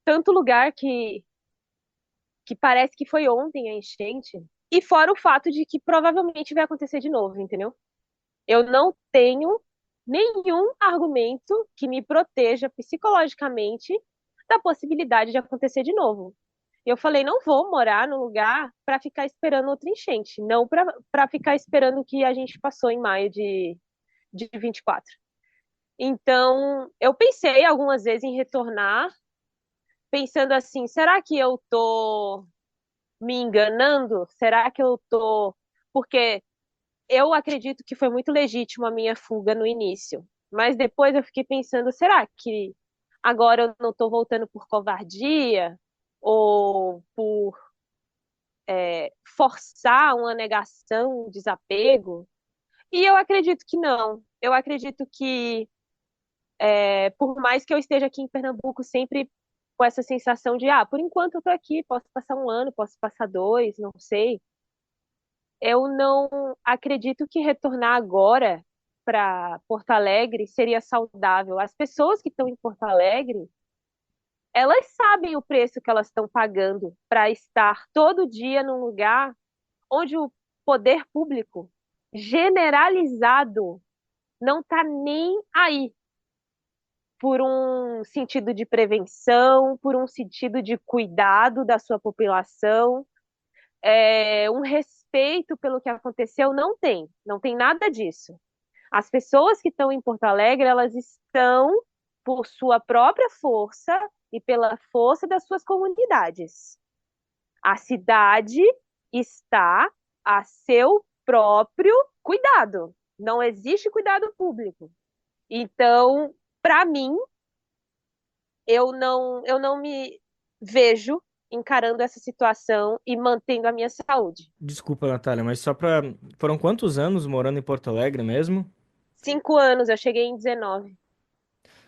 tanto lugar que parece que foi ontem a enchente, e fora o fato de que provavelmente vai acontecer de novo, entendeu? Eu não tenho nenhum argumento que me proteja psicologicamente da possibilidade de acontecer de novo. Eu falei, não vou morar num lugar para ficar esperando outra enchente, não para ficar esperando o que a gente passou em maio de 24. Então, eu pensei algumas vezes em retornar, pensando assim, será que eu tô me enganando? Será que eu tô... Porque eu acredito que foi muito legítimo a minha fuga no início, mas depois eu fiquei pensando, será que agora eu não estou voltando por covardia ou por forçar uma negação, um desapego? E eu acredito que não. Eu acredito que, por mais que eu esteja aqui em Pernambuco sempre com essa sensação de, por enquanto eu estou aqui, posso passar um ano, posso passar 2, não sei. Eu não acredito que retornar agora para Porto Alegre seria saudável. As pessoas que estão em Porto Alegre, elas sabem o preço que elas estão pagando para estar todo dia num lugar onde o poder público generalizado não está nem aí. por um sentido de prevenção, por um sentido de cuidado da sua população, um respeito pelo que aconteceu, não tem nada disso. As pessoas que estão em Porto Alegre, elas estão por sua própria força e pela força das suas comunidades. A cidade está a seu próprio cuidado. Não existe cuidado público. Então, para mim, eu não me vejo encarando essa situação e mantendo a minha saúde. Desculpa, Natália, mas Foram quantos anos morando em Porto Alegre mesmo? 5 anos, eu cheguei em 19.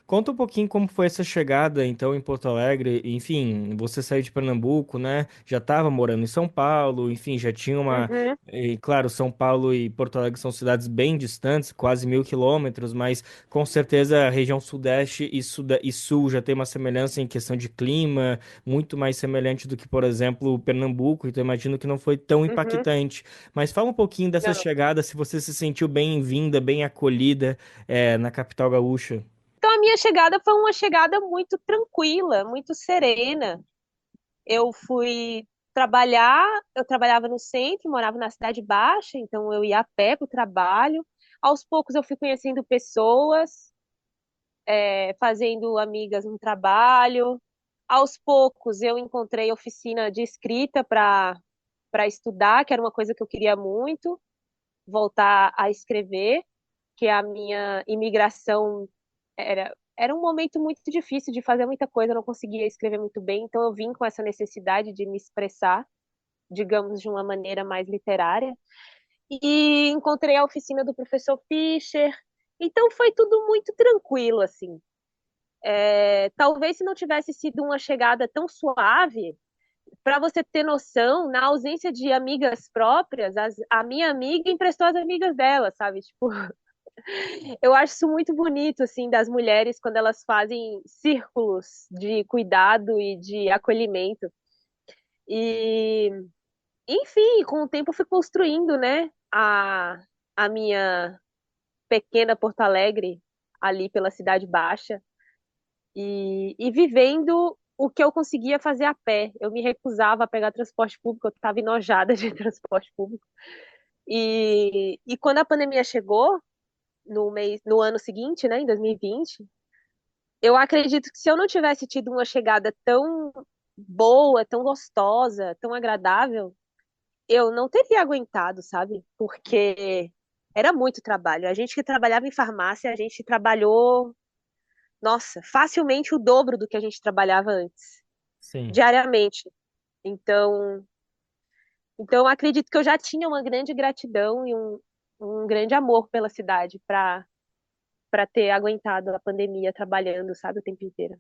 Conta um pouquinho como foi essa chegada, então, em Porto Alegre. Enfim, você saiu de Pernambuco, né? Já estava morando em São Paulo, enfim, já tinha uma. Uhum. E, claro, São Paulo e Porto Alegre são cidades bem distantes, quase 1.000 quilômetros, mas com certeza a região Sudeste e Sul já tem uma semelhança em questão de clima, muito mais semelhante do que, por exemplo, Pernambuco, então imagino que não foi tão Uhum. impactante. Mas fala um pouquinho dessa Não. chegada, se você se sentiu bem-vinda, bem acolhida, na capital gaúcha. Então, a minha chegada foi uma chegada muito tranquila, muito serena. Eu fui trabalhar, eu trabalhava no centro, morava na Cidade Baixa, então eu ia a pé para o trabalho. Aos poucos eu fui conhecendo pessoas, fazendo amigas no trabalho. Aos poucos eu encontrei oficina de escrita para estudar, que era uma coisa que eu queria muito, voltar a escrever, que a minha imigração era um momento muito difícil de fazer muita coisa, eu não conseguia escrever muito bem, então eu vim com essa necessidade de me expressar, digamos, de uma maneira mais literária. E encontrei a oficina do professor Fischer, então foi tudo muito tranquilo, assim. Talvez se não tivesse sido uma chegada tão suave, para você ter noção, na ausência de amigas próprias, a minha amiga emprestou as amigas dela, sabe? Tipo, eu acho isso muito bonito, assim, das mulheres quando elas fazem círculos de cuidado e de acolhimento. E, enfim, com o tempo eu fui construindo, né, a minha pequena Porto Alegre ali pela Cidade Baixa e vivendo o que eu conseguia fazer a pé. Eu me recusava a pegar transporte público, eu estava enojada de transporte público. E quando a pandemia chegou, no ano seguinte, né, em 2020, eu acredito que se eu não tivesse tido uma chegada tão boa, tão gostosa, tão agradável, eu não teria aguentado, sabe? Porque era muito trabalho. A gente que trabalhava em farmácia, a gente trabalhou, nossa, facilmente o dobro do que a gente trabalhava antes, Sim. diariamente. Então, eu acredito que eu já tinha uma grande gratidão e um grande amor pela cidade para ter aguentado a pandemia trabalhando, sabe, o tempo inteiro.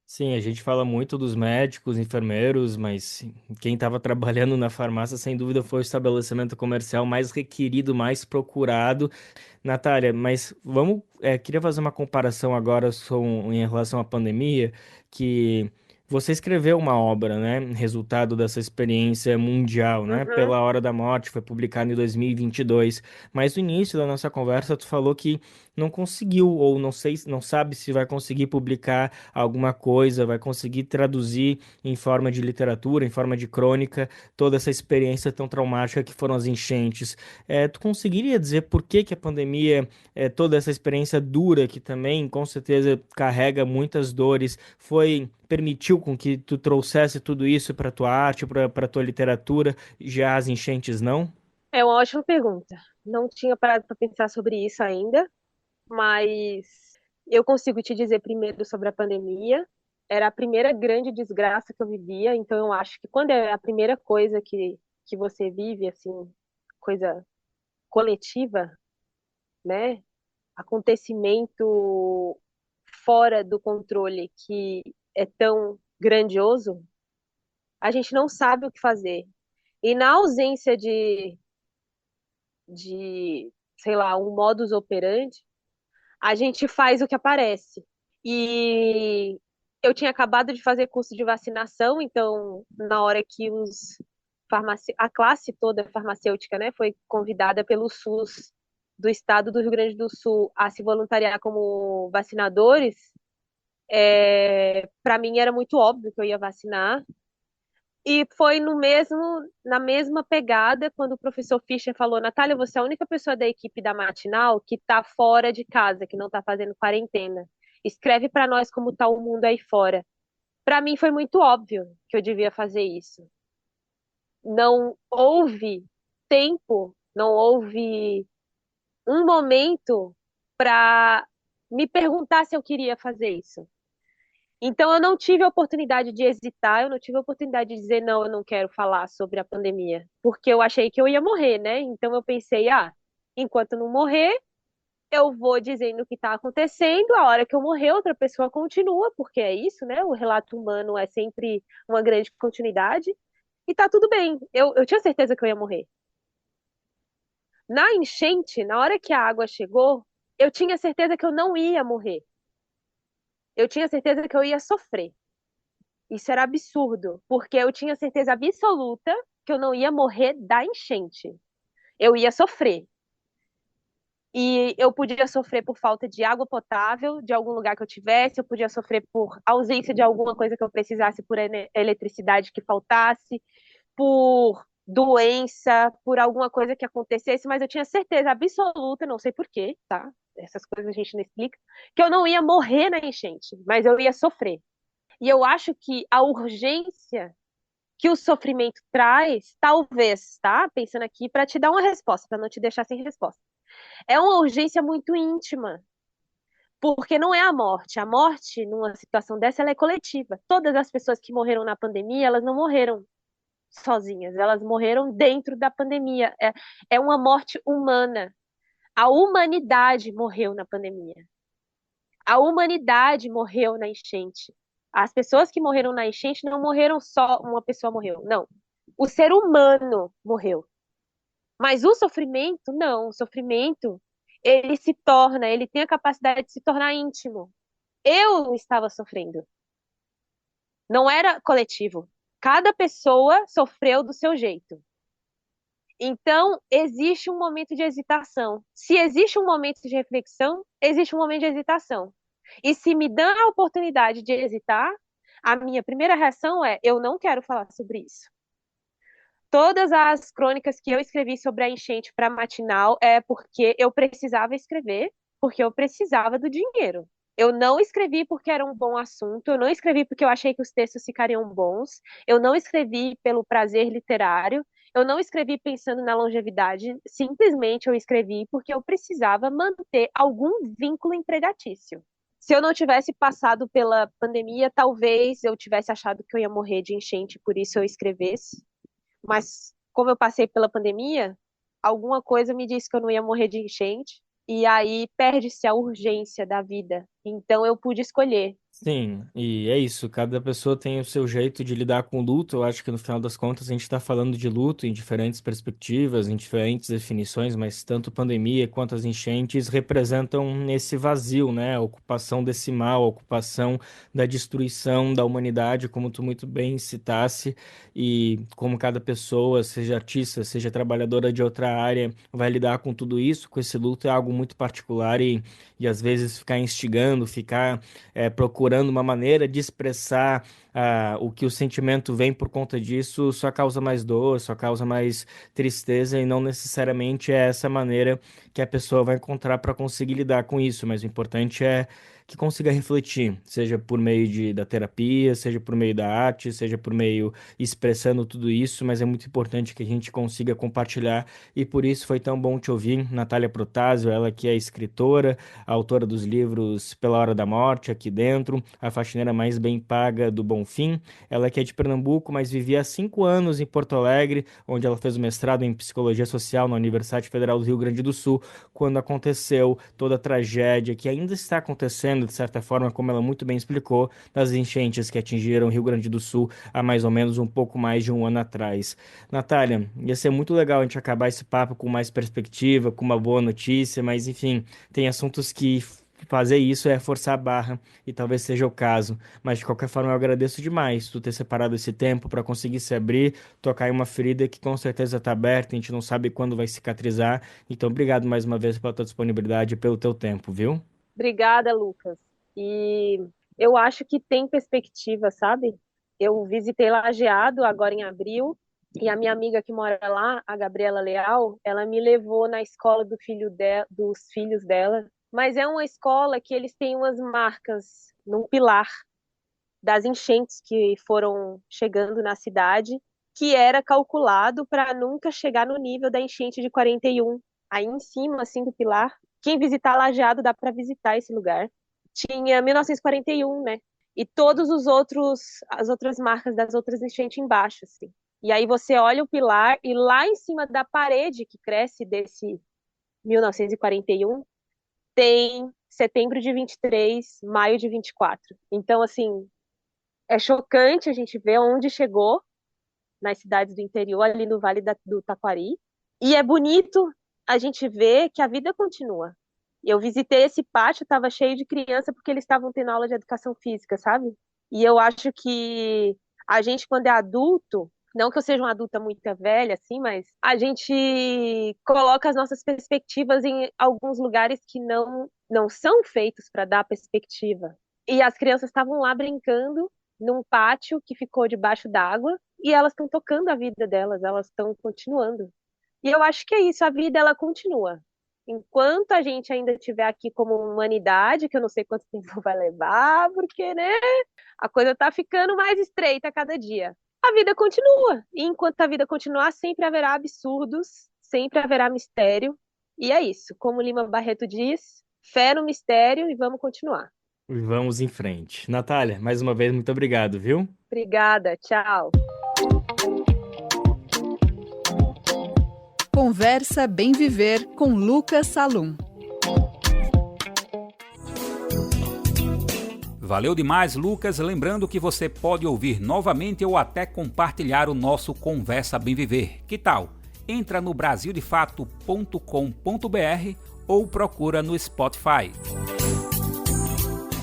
Sim, a gente fala muito dos médicos, enfermeiros, mas quem estava trabalhando na farmácia, sem dúvida, foi o estabelecimento comercial mais requerido, mais procurado. Natália, mas queria fazer uma comparação agora em relação à pandemia, que você escreveu uma obra, né, resultado dessa experiência mundial, né, Uhum. Pela Hora da Morte, foi publicado em 2022, mas no início da nossa conversa tu falou que não conseguiu, ou não sei, não sabe se vai conseguir publicar alguma coisa, vai conseguir traduzir em forma de literatura, em forma de crônica, toda essa experiência tão traumática que foram as enchentes. Tu conseguiria dizer por que a pandemia, toda essa experiência dura que também com certeza carrega muitas dores, permitiu com que tu trouxesse tudo isso para tua arte, para tua literatura, já as enchentes não? É uma ótima pergunta. Não tinha parado para pensar sobre isso ainda, mas eu consigo te dizer primeiro sobre a pandemia. Era a primeira grande desgraça que eu vivia, então eu acho que quando é a primeira coisa que você vive, assim, coisa coletiva, né? Acontecimento fora do controle que é tão grandioso, a gente não sabe o que fazer. E na ausência de sei lá, um modus operandi, a gente faz o que aparece. E eu tinha acabado de fazer curso de vacinação, então na hora que a classe toda farmacêutica, né, foi convidada pelo SUS do estado do Rio Grande do Sul a se voluntariar como vacinadores, Para mim era muito óbvio que eu ia vacinar. E foi na mesma pegada quando o professor Fischer falou: Natália, você é a única pessoa da equipe da Matinal que está fora de casa, que não está fazendo quarentena. Escreve para nós como está o mundo aí fora. Para mim foi muito óbvio que eu devia fazer isso. Não houve tempo, não houve um momento para me perguntar se eu queria fazer isso. Então, eu não tive a oportunidade de hesitar, eu não tive a oportunidade de dizer, não, eu não quero falar sobre a pandemia, porque eu achei que eu ia morrer, né? Então, eu pensei, enquanto não morrer, eu vou dizendo o que está acontecendo, a hora que eu morrer, outra pessoa continua, porque é isso, né? O relato humano é sempre uma grande continuidade, e tá tudo bem. Eu tinha certeza que eu ia morrer. Na enchente, na hora que a água chegou, eu tinha certeza que eu não ia morrer. Eu tinha certeza que eu ia sofrer. Isso era absurdo, porque eu tinha certeza absoluta que eu não ia morrer da enchente. Eu ia sofrer. E eu podia sofrer por falta de água potável de algum lugar que eu tivesse, eu podia sofrer por ausência de alguma coisa que eu precisasse, por eletricidade que faltasse, por doença, por alguma coisa que acontecesse, mas eu tinha certeza absoluta, não sei por quê, tá? Essas coisas a gente não explica, que eu não ia morrer na enchente, mas eu ia sofrer. E eu acho que a urgência que o sofrimento traz, talvez, tá? Pensando aqui para te dar uma resposta, para não te deixar sem resposta. É uma urgência muito íntima, porque não é a morte. A morte, numa situação dessa, ela é coletiva. Todas as pessoas que morreram na pandemia, elas não morreram sozinhas, elas morreram dentro da pandemia. É uma morte humana. A humanidade morreu na pandemia. A humanidade morreu na enchente. As pessoas que morreram na enchente não morreram só uma pessoa morreu, não. O ser humano morreu. Mas o sofrimento, não. O sofrimento, ele tem a capacidade de se tornar íntimo. Eu estava sofrendo. Não era coletivo. Cada pessoa sofreu do seu jeito. Então, existe um momento de hesitação. Se existe um momento de reflexão, existe um momento de hesitação. E se me dão a oportunidade de hesitar, a minha primeira reação é: eu não quero falar sobre isso. Todas as crônicas que eu escrevi sobre a enchente para Matinal é porque eu precisava escrever, porque eu precisava do dinheiro. Eu não escrevi porque era um bom assunto, eu não escrevi porque eu achei que os textos ficariam bons, eu não escrevi pelo prazer literário, eu não escrevi pensando na longevidade, simplesmente eu escrevi porque eu precisava manter algum vínculo empregatício. Se eu não tivesse passado pela pandemia, talvez eu tivesse achado que eu ia morrer de enchente, por isso eu escrevesse. Mas como eu passei pela pandemia, alguma coisa me disse que eu não ia morrer de enchente, e aí perde-se a urgência da vida. Então eu pude escolher. Sim, e é isso, cada pessoa tem o seu jeito de lidar com o luto. Eu acho que no final das contas a gente está falando de luto em diferentes perspectivas, em diferentes definições, mas tanto pandemia quanto as enchentes representam esse vazio, né? A ocupação desse mal, a ocupação da destruição da humanidade, como tu muito bem citasse, e como cada pessoa, seja artista, seja trabalhadora de outra área, vai lidar com tudo isso, com esse luto é algo muito particular e às vezes ficar instigando, ficar procurando uma maneira de expressar o que o sentimento vem por conta disso, só causa mais dor, só causa mais tristeza, e não necessariamente é essa maneira que a pessoa vai encontrar para conseguir lidar com isso, mas o importante é que consiga refletir, seja por meio da terapia, seja por meio da arte, seja por meio expressando tudo isso, mas é muito importante que a gente consiga compartilhar, e por isso foi tão bom te ouvir, Natália Protásio, ela que é escritora, a autora dos livros Pela Hora da Morte, Aqui Dentro, A Faxineira Mais Bem Paga do Bonfim. Ela que é de Pernambuco, mas vivia há 5 anos em Porto Alegre, onde ela fez o mestrado em Psicologia Social na Universidade Federal do Rio Grande do Sul, quando aconteceu toda a tragédia que ainda está acontecendo, de certa forma, como ela muito bem explicou, das enchentes que atingiram o Rio Grande do Sul há mais ou menos um pouco mais de um ano atrás. Natália, ia ser muito legal a gente acabar esse papo com mais perspectiva, com uma boa notícia, mas enfim, tem assuntos que fazer isso é forçar a barra, e talvez seja o caso, mas de qualquer forma eu agradeço demais tu ter separado esse tempo para conseguir se abrir, tocar em uma ferida que com certeza está aberta, a gente não sabe quando vai cicatrizar, então obrigado mais uma vez pela tua disponibilidade e pelo teu tempo, viu? Obrigada, Lucas. E eu acho que tem perspectiva, sabe? Eu visitei Lajeado agora em abril, e a minha amiga que mora lá, a Gabriela Leal, ela me levou na escola dos filhos dela, mas é uma escola que eles têm umas marcas num pilar das enchentes que foram chegando na cidade, que era calculado para nunca chegar no nível da enchente de 41. Aí em cima, assim, do pilar, quem visitar Lajeado dá para visitar esse lugar. Tinha 1941, né? E todos as outras marcas das outras enchentes embaixo, assim. E aí você olha o pilar e lá em cima da parede que cresce desse 1941 tem setembro de 23, maio de 24. Então, assim, é chocante a gente ver onde chegou nas cidades do interior, ali no Vale do Taquari. E é bonito a gente ver que a vida continua. Eu visitei esse pátio, estava cheio de criança porque eles estavam tendo aula de educação física, sabe? E eu acho que a gente, quando é adulto, não que eu seja uma adulta muito velha, assim, mas a gente coloca as nossas perspectivas em alguns lugares que não são feitos para dar perspectiva. E as crianças estavam lá brincando num pátio que ficou debaixo d'água e elas estão tocando a vida delas, elas estão continuando. E eu acho que é isso, a vida ela continua. Enquanto a gente ainda estiver aqui como humanidade, que eu não sei quanto tempo vai levar, porque, né, a coisa tá ficando mais estreita a cada dia. A vida continua. E enquanto a vida continuar, sempre haverá absurdos, sempre haverá mistério. E é isso. Como Lima Barreto diz, fé no mistério e vamos continuar. Vamos em frente. Natália, mais uma vez, muito obrigado, viu? Obrigada, tchau. Conversa Bem Viver com Lucas Salum. Valeu demais, Lucas. Lembrando que você pode ouvir novamente ou até compartilhar o nosso Conversa Bem Viver. Que tal? Entra no brasildefato.com.br ou procura no Spotify.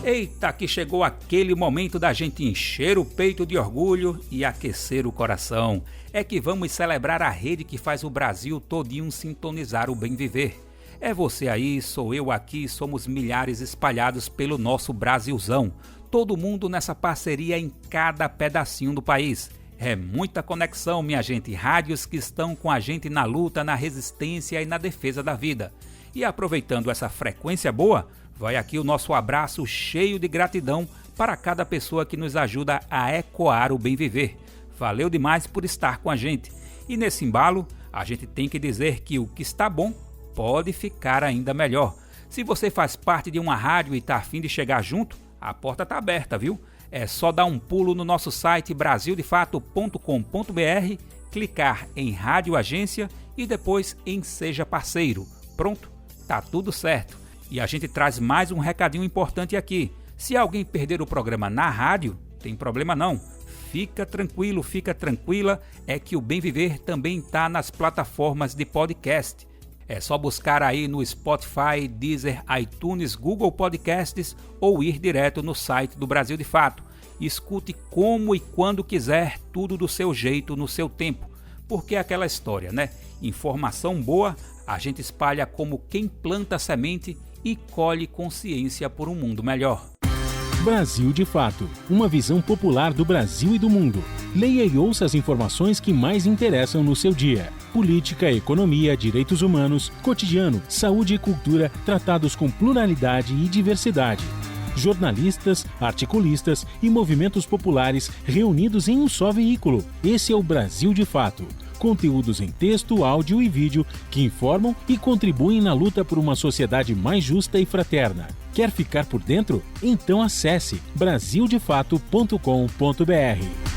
Eita, que chegou aquele momento da gente encher o peito de orgulho e aquecer o coração. É que vamos celebrar a rede que faz o Brasil todinho sintonizar o bem viver. É você aí, sou eu aqui, somos milhares espalhados pelo nosso Brasilzão. Todo mundo nessa parceria em cada pedacinho do país. É muita conexão, minha gente, rádios que estão com a gente na luta, na resistência e na defesa da vida. E aproveitando essa frequência boa, vai aqui o nosso abraço cheio de gratidão para cada pessoa que nos ajuda a ecoar o bem viver. Valeu demais por estar com a gente. E nesse embalo, a gente tem que dizer que o que está bom pode ficar ainda melhor. Se você faz parte de uma rádio e está a fim de chegar junto, a porta está aberta, viu? É só dar um pulo no nosso site brasildefato.com.br, clicar em Rádio Agência e depois em Seja Parceiro. Pronto, tá tudo certo. E a gente traz mais um recadinho importante aqui. Se alguém perder o programa na rádio, tem problema não. Fica tranquilo, fica tranquila, é que o Bem Viver também está nas plataformas de podcast. É só buscar aí no Spotify, Deezer, iTunes, Google Podcasts ou ir direto no site do Brasil de Fato. Escute como e quando quiser, tudo do seu jeito, no seu tempo. Porque é aquela história, né? Informação boa, a gente espalha como quem planta semente e colhe consciência por um mundo melhor. Brasil de Fato, uma visão popular do Brasil e do mundo. Leia e ouça as informações que mais interessam no seu dia. Política, economia, direitos humanos, cotidiano, saúde e cultura, tratados com pluralidade e diversidade. Jornalistas, articulistas e movimentos populares reunidos em um só veículo. Esse é o Brasil de Fato. Conteúdos em texto, áudio e vídeo que informam e contribuem na luta por uma sociedade mais justa e fraterna. Quer ficar por dentro? Então acesse brasildefato.com.br.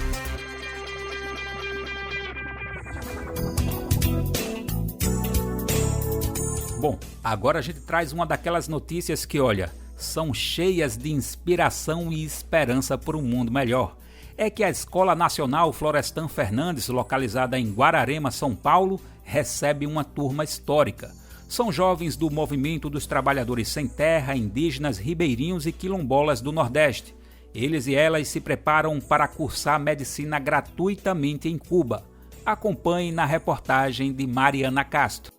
Bom, agora a gente traz uma daquelas notícias que, olha, são cheias de inspiração e esperança por um mundo melhor. É que a Escola Nacional Florestan Fernandes, localizada em Guararema, São Paulo, recebe uma turma histórica. São jovens do Movimento dos Trabalhadores Sem Terra, indígenas, ribeirinhos e quilombolas do Nordeste. Eles e elas se preparam para cursar medicina gratuitamente em Cuba. Acompanhe na reportagem de Mariana Castro.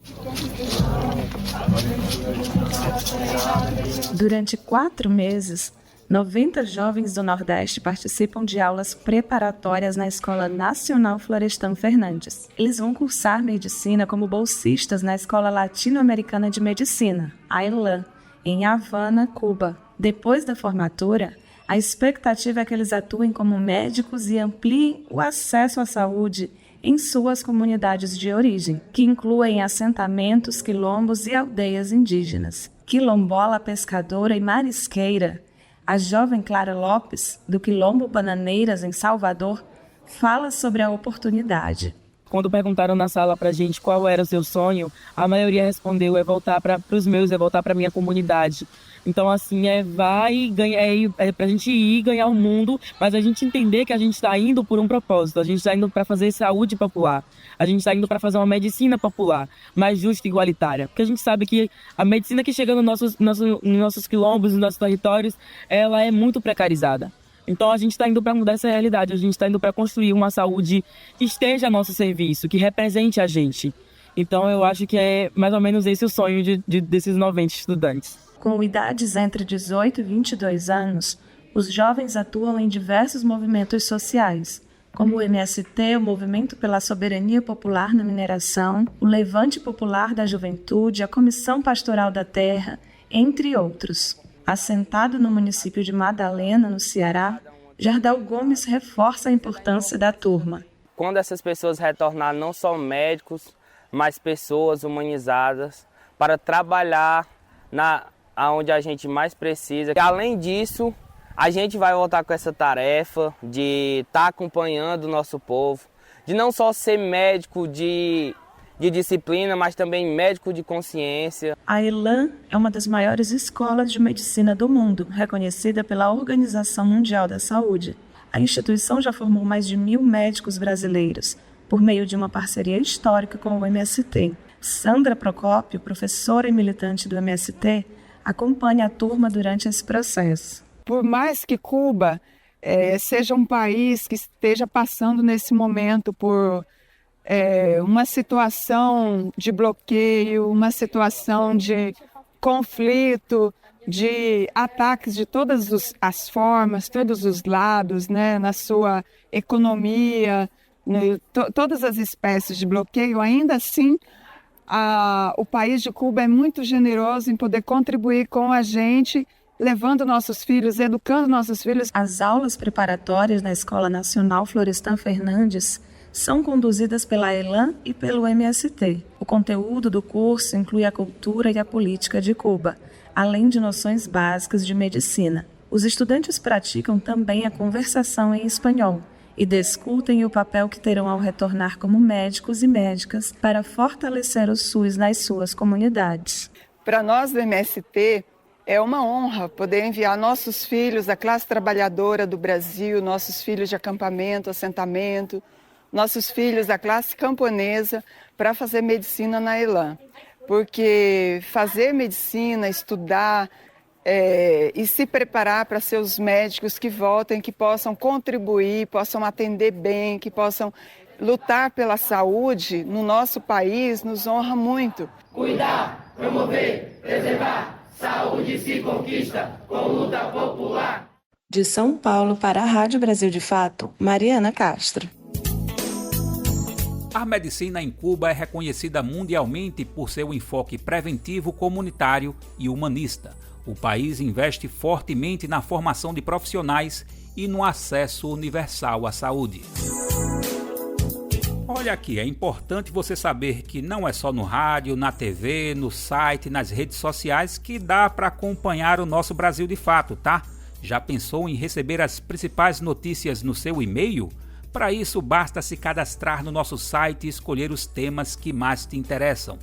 Durante 4 meses, 90 jovens do Nordeste participam de aulas preparatórias na Escola Nacional Florestan Fernandes. Eles vão cursar medicina como bolsistas na Escola Latino-Americana de Medicina, a ELAN, em Havana, Cuba. Depois da formatura, a expectativa é que eles atuem como médicos e ampliem o acesso à saúde em suas comunidades de origem, que incluem assentamentos, quilombos e aldeias indígenas. Quilombola, pescadora e marisqueira, a jovem Clara Lopes, do Quilombo Bananeiras, em Salvador, fala sobre a oportunidade. Quando perguntaram na sala pra gente qual era o seu sonho, a maioria respondeu: é voltar para os meus, é voltar para minha comunidade. Então, assim, vai ganhar, é pra gente ir ganhar o mundo, mas a gente entender que a gente está indo por um propósito, a gente está indo para fazer saúde popular, a gente está indo para fazer uma medicina popular, mais justa e igualitária. Porque a gente sabe que a medicina que chega nos nossos quilombos, nos nossos territórios, ela é muito precarizada. Então a gente está indo para mudar essa realidade, a gente está indo para construir uma saúde que esteja a nosso serviço, que represente a gente. Então eu acho que é mais ou menos esse o sonho desses 90 estudantes. Com idades entre 18 e 22 anos, os jovens atuam em diversos movimentos sociais, como o MST, o Movimento pela Soberania Popular na Mineração, o Levante Popular da Juventude, a Comissão Pastoral da Terra, entre outros. Assentado no município de Madalena, no Ceará, Jardel Gomes reforça a importância da turma. Quando essas pessoas retornarem, não só médicos, mas pessoas humanizadas, para trabalhar onde a gente mais precisa. E, além disso, a gente vai voltar com essa tarefa de estar acompanhando o nosso povo, de não só ser médico de disciplina, mas também médico de consciência. A ELAN é uma das maiores escolas de medicina do mundo, reconhecida pela Organização Mundial da Saúde. A instituição já formou mais de 1.000 médicos brasileiros, por meio de uma parceria histórica com o MST. Sandra Procópio, professora e militante do MST, acompanha a turma durante esse processo. Por mais que Cuba seja um país que esteja passando nesse momento por uma situação de bloqueio, uma situação de conflito, de ataques de todas as formas, todos os lados, né, na sua economia, todas as espécies de bloqueio, ainda assim, o país de Cuba é muito generoso em poder contribuir com a gente, levando nossos filhos, educando nossos filhos. As aulas preparatórias na Escola Nacional Florestan Fernandes são conduzidas pela ELAN e pelo MST. O conteúdo do curso inclui a cultura e a política de Cuba, além de noções básicas de medicina. Os estudantes praticam também a conversação em espanhol e discutem o papel que terão ao retornar como médicos e médicas para fortalecer o SUS nas suas comunidades. Para nós do MST, é uma honra poder enviar nossos filhos, a classe trabalhadora do Brasil, nossos filhos de acampamento, assentamento, nossos filhos da classe camponesa, para fazer medicina na ELAN. Porque fazer medicina, estudar e se preparar para ser os médicos que voltem, que possam contribuir, possam atender bem, que possam lutar pela saúde no nosso país, nos honra muito. Cuidar, promover, preservar, saúde se conquista com luta popular. De São Paulo para a Rádio Brasil de Fato, Mariana Castro. A medicina em Cuba é reconhecida mundialmente por seu enfoque preventivo, comunitário e humanista. O país investe fortemente na formação de profissionais e no acesso universal à saúde. Olha aqui, é importante você saber que não é só no rádio, na TV, no site, nas redes sociais que dá para acompanhar o nosso Brasil de Fato, tá? Já pensou em receber as principais notícias no seu e-mail? Para isso, basta se cadastrar no nosso site e escolher os temas que mais te interessam.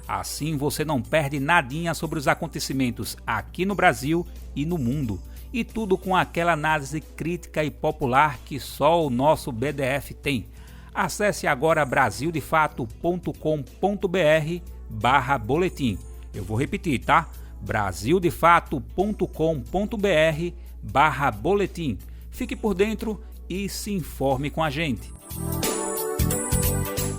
Assim você não perde nadinha sobre os acontecimentos aqui no Brasil e no mundo. E tudo com aquela análise crítica e popular que só o nosso BDF tem. Acesse agora brasildefato.com.br/boletim. Eu vou repetir, tá? brasildefato.com.br/boletim. Fique por dentro e se informe com a gente.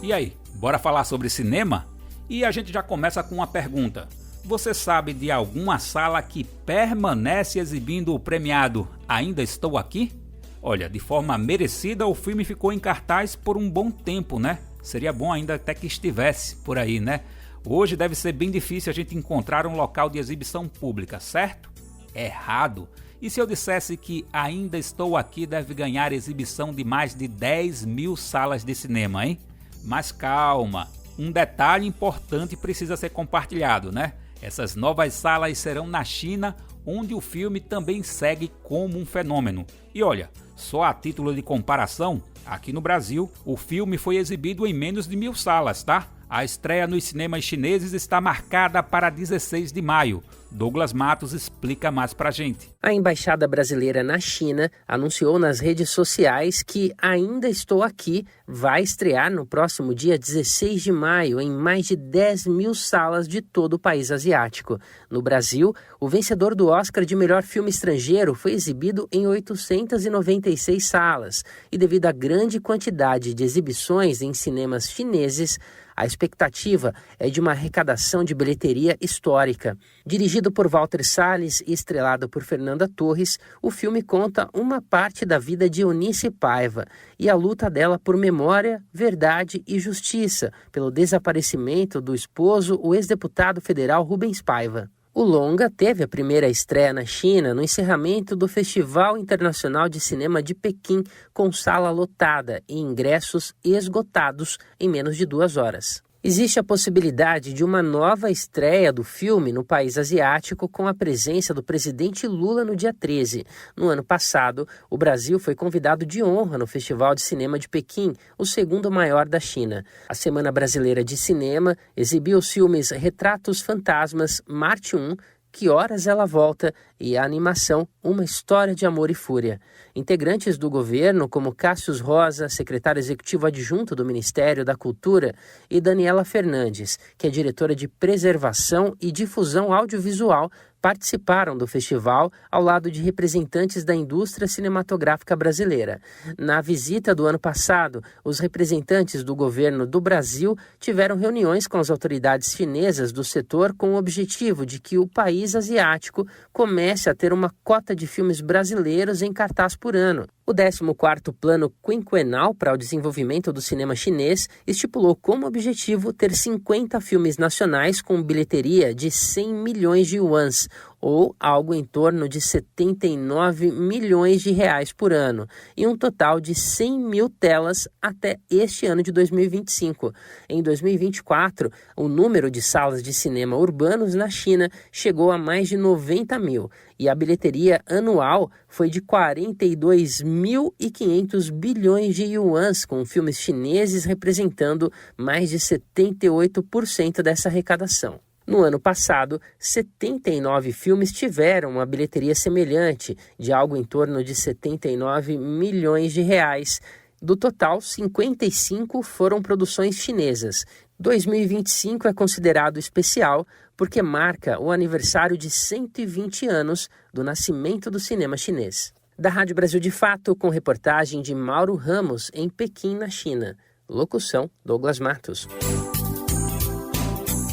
E aí, bora falar sobre cinema? E a gente já começa com uma pergunta. Você sabe de alguma sala que permanece exibindo o premiado Ainda Estou Aqui? Olha, de forma merecida, o filme ficou em cartaz por um bom tempo, né? Seria bom ainda até que estivesse por aí, né? Hoje deve ser bem difícil a gente encontrar um local de exibição pública, certo? Errado. E se eu dissesse que Ainda Estou Aqui deve ganhar exibição de mais de 10 mil salas de cinema, hein? Mas calma, um detalhe importante precisa ser compartilhado, né? Essas novas salas serão na China, onde o filme também segue como um fenômeno. E olha, só a título de comparação, aqui no Brasil, o filme foi exibido em menos de 1.000 salas, tá? A estreia nos cinemas chineses está marcada para 16 de maio. Douglas Matos explica mais pra gente. A Embaixada Brasileira na China anunciou nas redes sociais que Ainda Estou Aqui vai estrear no próximo dia 16 de maio em mais de 10 mil salas de todo o país asiático. No Brasil, o vencedor do Oscar de melhor filme estrangeiro foi exibido em 896 salas. E devido à grande quantidade de exibições em cinemas chineses, a expectativa é de uma arrecadação de bilheteria histórica. Dirigido por Walter Salles e estrelado por Fernanda Torres, o filme conta uma parte da vida de Eunice Paiva e a luta dela por memória, verdade e justiça pelo desaparecimento do esposo, o ex-deputado federal Rubens Paiva. O longa teve a primeira estreia na China no encerramento do Festival Internacional de Cinema de Pequim, com sala lotada e ingressos esgotados em menos de 2 horas. Existe a possibilidade de uma nova estreia do filme no país asiático com a presença do presidente Lula no dia 13. No ano passado, o Brasil foi convidado de honra no Festival de Cinema de Pequim, o segundo maior da China. A Semana Brasileira de Cinema exibiu os filmes Retratos Fantasmas, Marte 1, Que Horas Ela Volta e a animação Uma História de Amor e Fúria. Integrantes do governo, como Cássius Rosa, secretário executivo adjunto do Ministério da Cultura, e Daniela Fernandes, que é diretora de Preservação e Difusão Audiovisual, participaram do festival ao lado de representantes da indústria cinematográfica brasileira. Na visita do ano passado, os representantes do governo do Brasil tiveram reuniões com as autoridades chinesas do setor com o objetivo de que o país asiático comece a ter uma cota de filmes brasileiros em cartaz por ano. O 14º Plano Quinquenal para o Desenvolvimento do Cinema Chinês estipulou como objetivo ter 50 filmes nacionais com bilheteria de 100 milhões de yuans, ou algo em torno de 79 milhões de reais por ano, e um total de 100 mil telas até este ano de 2025. Em 2024, o número de salas de cinema urbanos na China chegou a mais de 90 mil, e a bilheteria anual foi de 42.500 bilhões de yuans, com filmes chineses representando mais de 78% dessa arrecadação. No ano passado, 79 filmes tiveram uma bilheteria semelhante, de algo em torno de 79 milhões de reais. Do total, 55 foram produções chinesas. 2025 é considerado especial porque marca o aniversário de 120 anos do nascimento do cinema chinês. Da Rádio Brasil de Fato, com reportagem de Mauro Ramos, em Pequim, na China. Locução, Douglas Matos.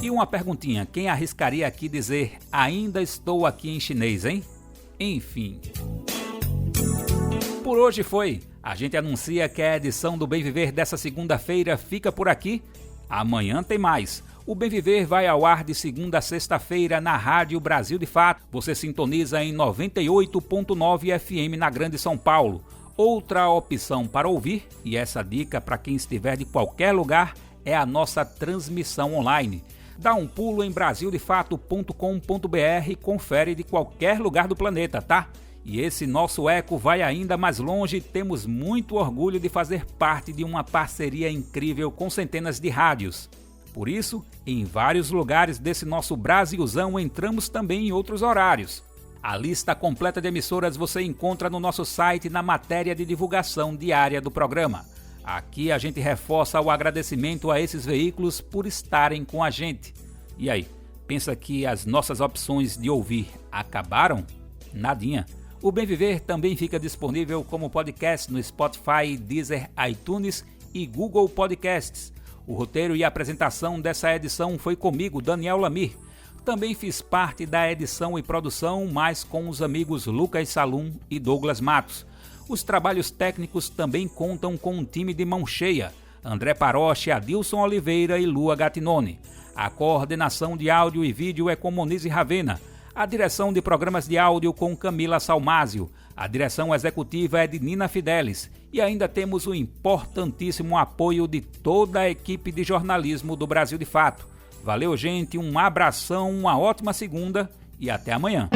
E uma perguntinha, quem arriscaria aqui dizer ainda estou aqui em chinês, hein? Enfim. Por hoje foi. A gente anuncia que a edição do Bem Viver dessa segunda-feira fica por aqui. Amanhã tem mais. O Bem Viver vai ao ar de segunda a sexta-feira na Rádio Brasil de Fato. Você sintoniza em 98.9 FM na Grande São Paulo. Outra opção para ouvir, e essa dica para quem estiver de qualquer lugar, é a nossa transmissão online. Dá um pulo em brasildefato.com.br e confere de qualquer lugar do planeta, tá? E esse nosso eco vai ainda mais longe. Temos muito orgulho de fazer parte de uma parceria incrível com centenas de rádios. Por isso, em vários lugares desse nosso Brasilzão entramos também em outros horários. A lista completa de emissoras você encontra no nosso site na matéria de divulgação diária do programa. Aqui a gente reforça o agradecimento a esses veículos por estarem com a gente. E aí, pensa que as nossas opções de ouvir acabaram? Nadinha. O Bem Viver também fica disponível como podcast no Spotify, Deezer, iTunes e Google Podcasts. O roteiro e a apresentação dessa edição foi comigo, Daniel Lamir. Também fiz parte da edição e produção, mais com os amigos Lucas Salum e Douglas Matos. Os trabalhos técnicos também contam com um time de mão cheia: André Paroche, Adilson Oliveira e Lua Gattinone. A coordenação de áudio e vídeo é com Monize Ravena. A direção de programas de áudio com Camila Salmásio. A direção executiva é de Nina Fidelis. E ainda temos o importantíssimo apoio de toda a equipe de jornalismo do Brasil de Fato. Valeu, gente, um abração, uma ótima segunda e até amanhã.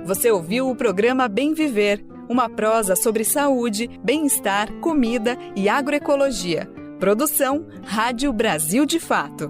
Você ouviu o programa Bem Viver, uma prosa sobre saúde, bem-estar, comida e agroecologia. Produção Rádio Brasil de Fato.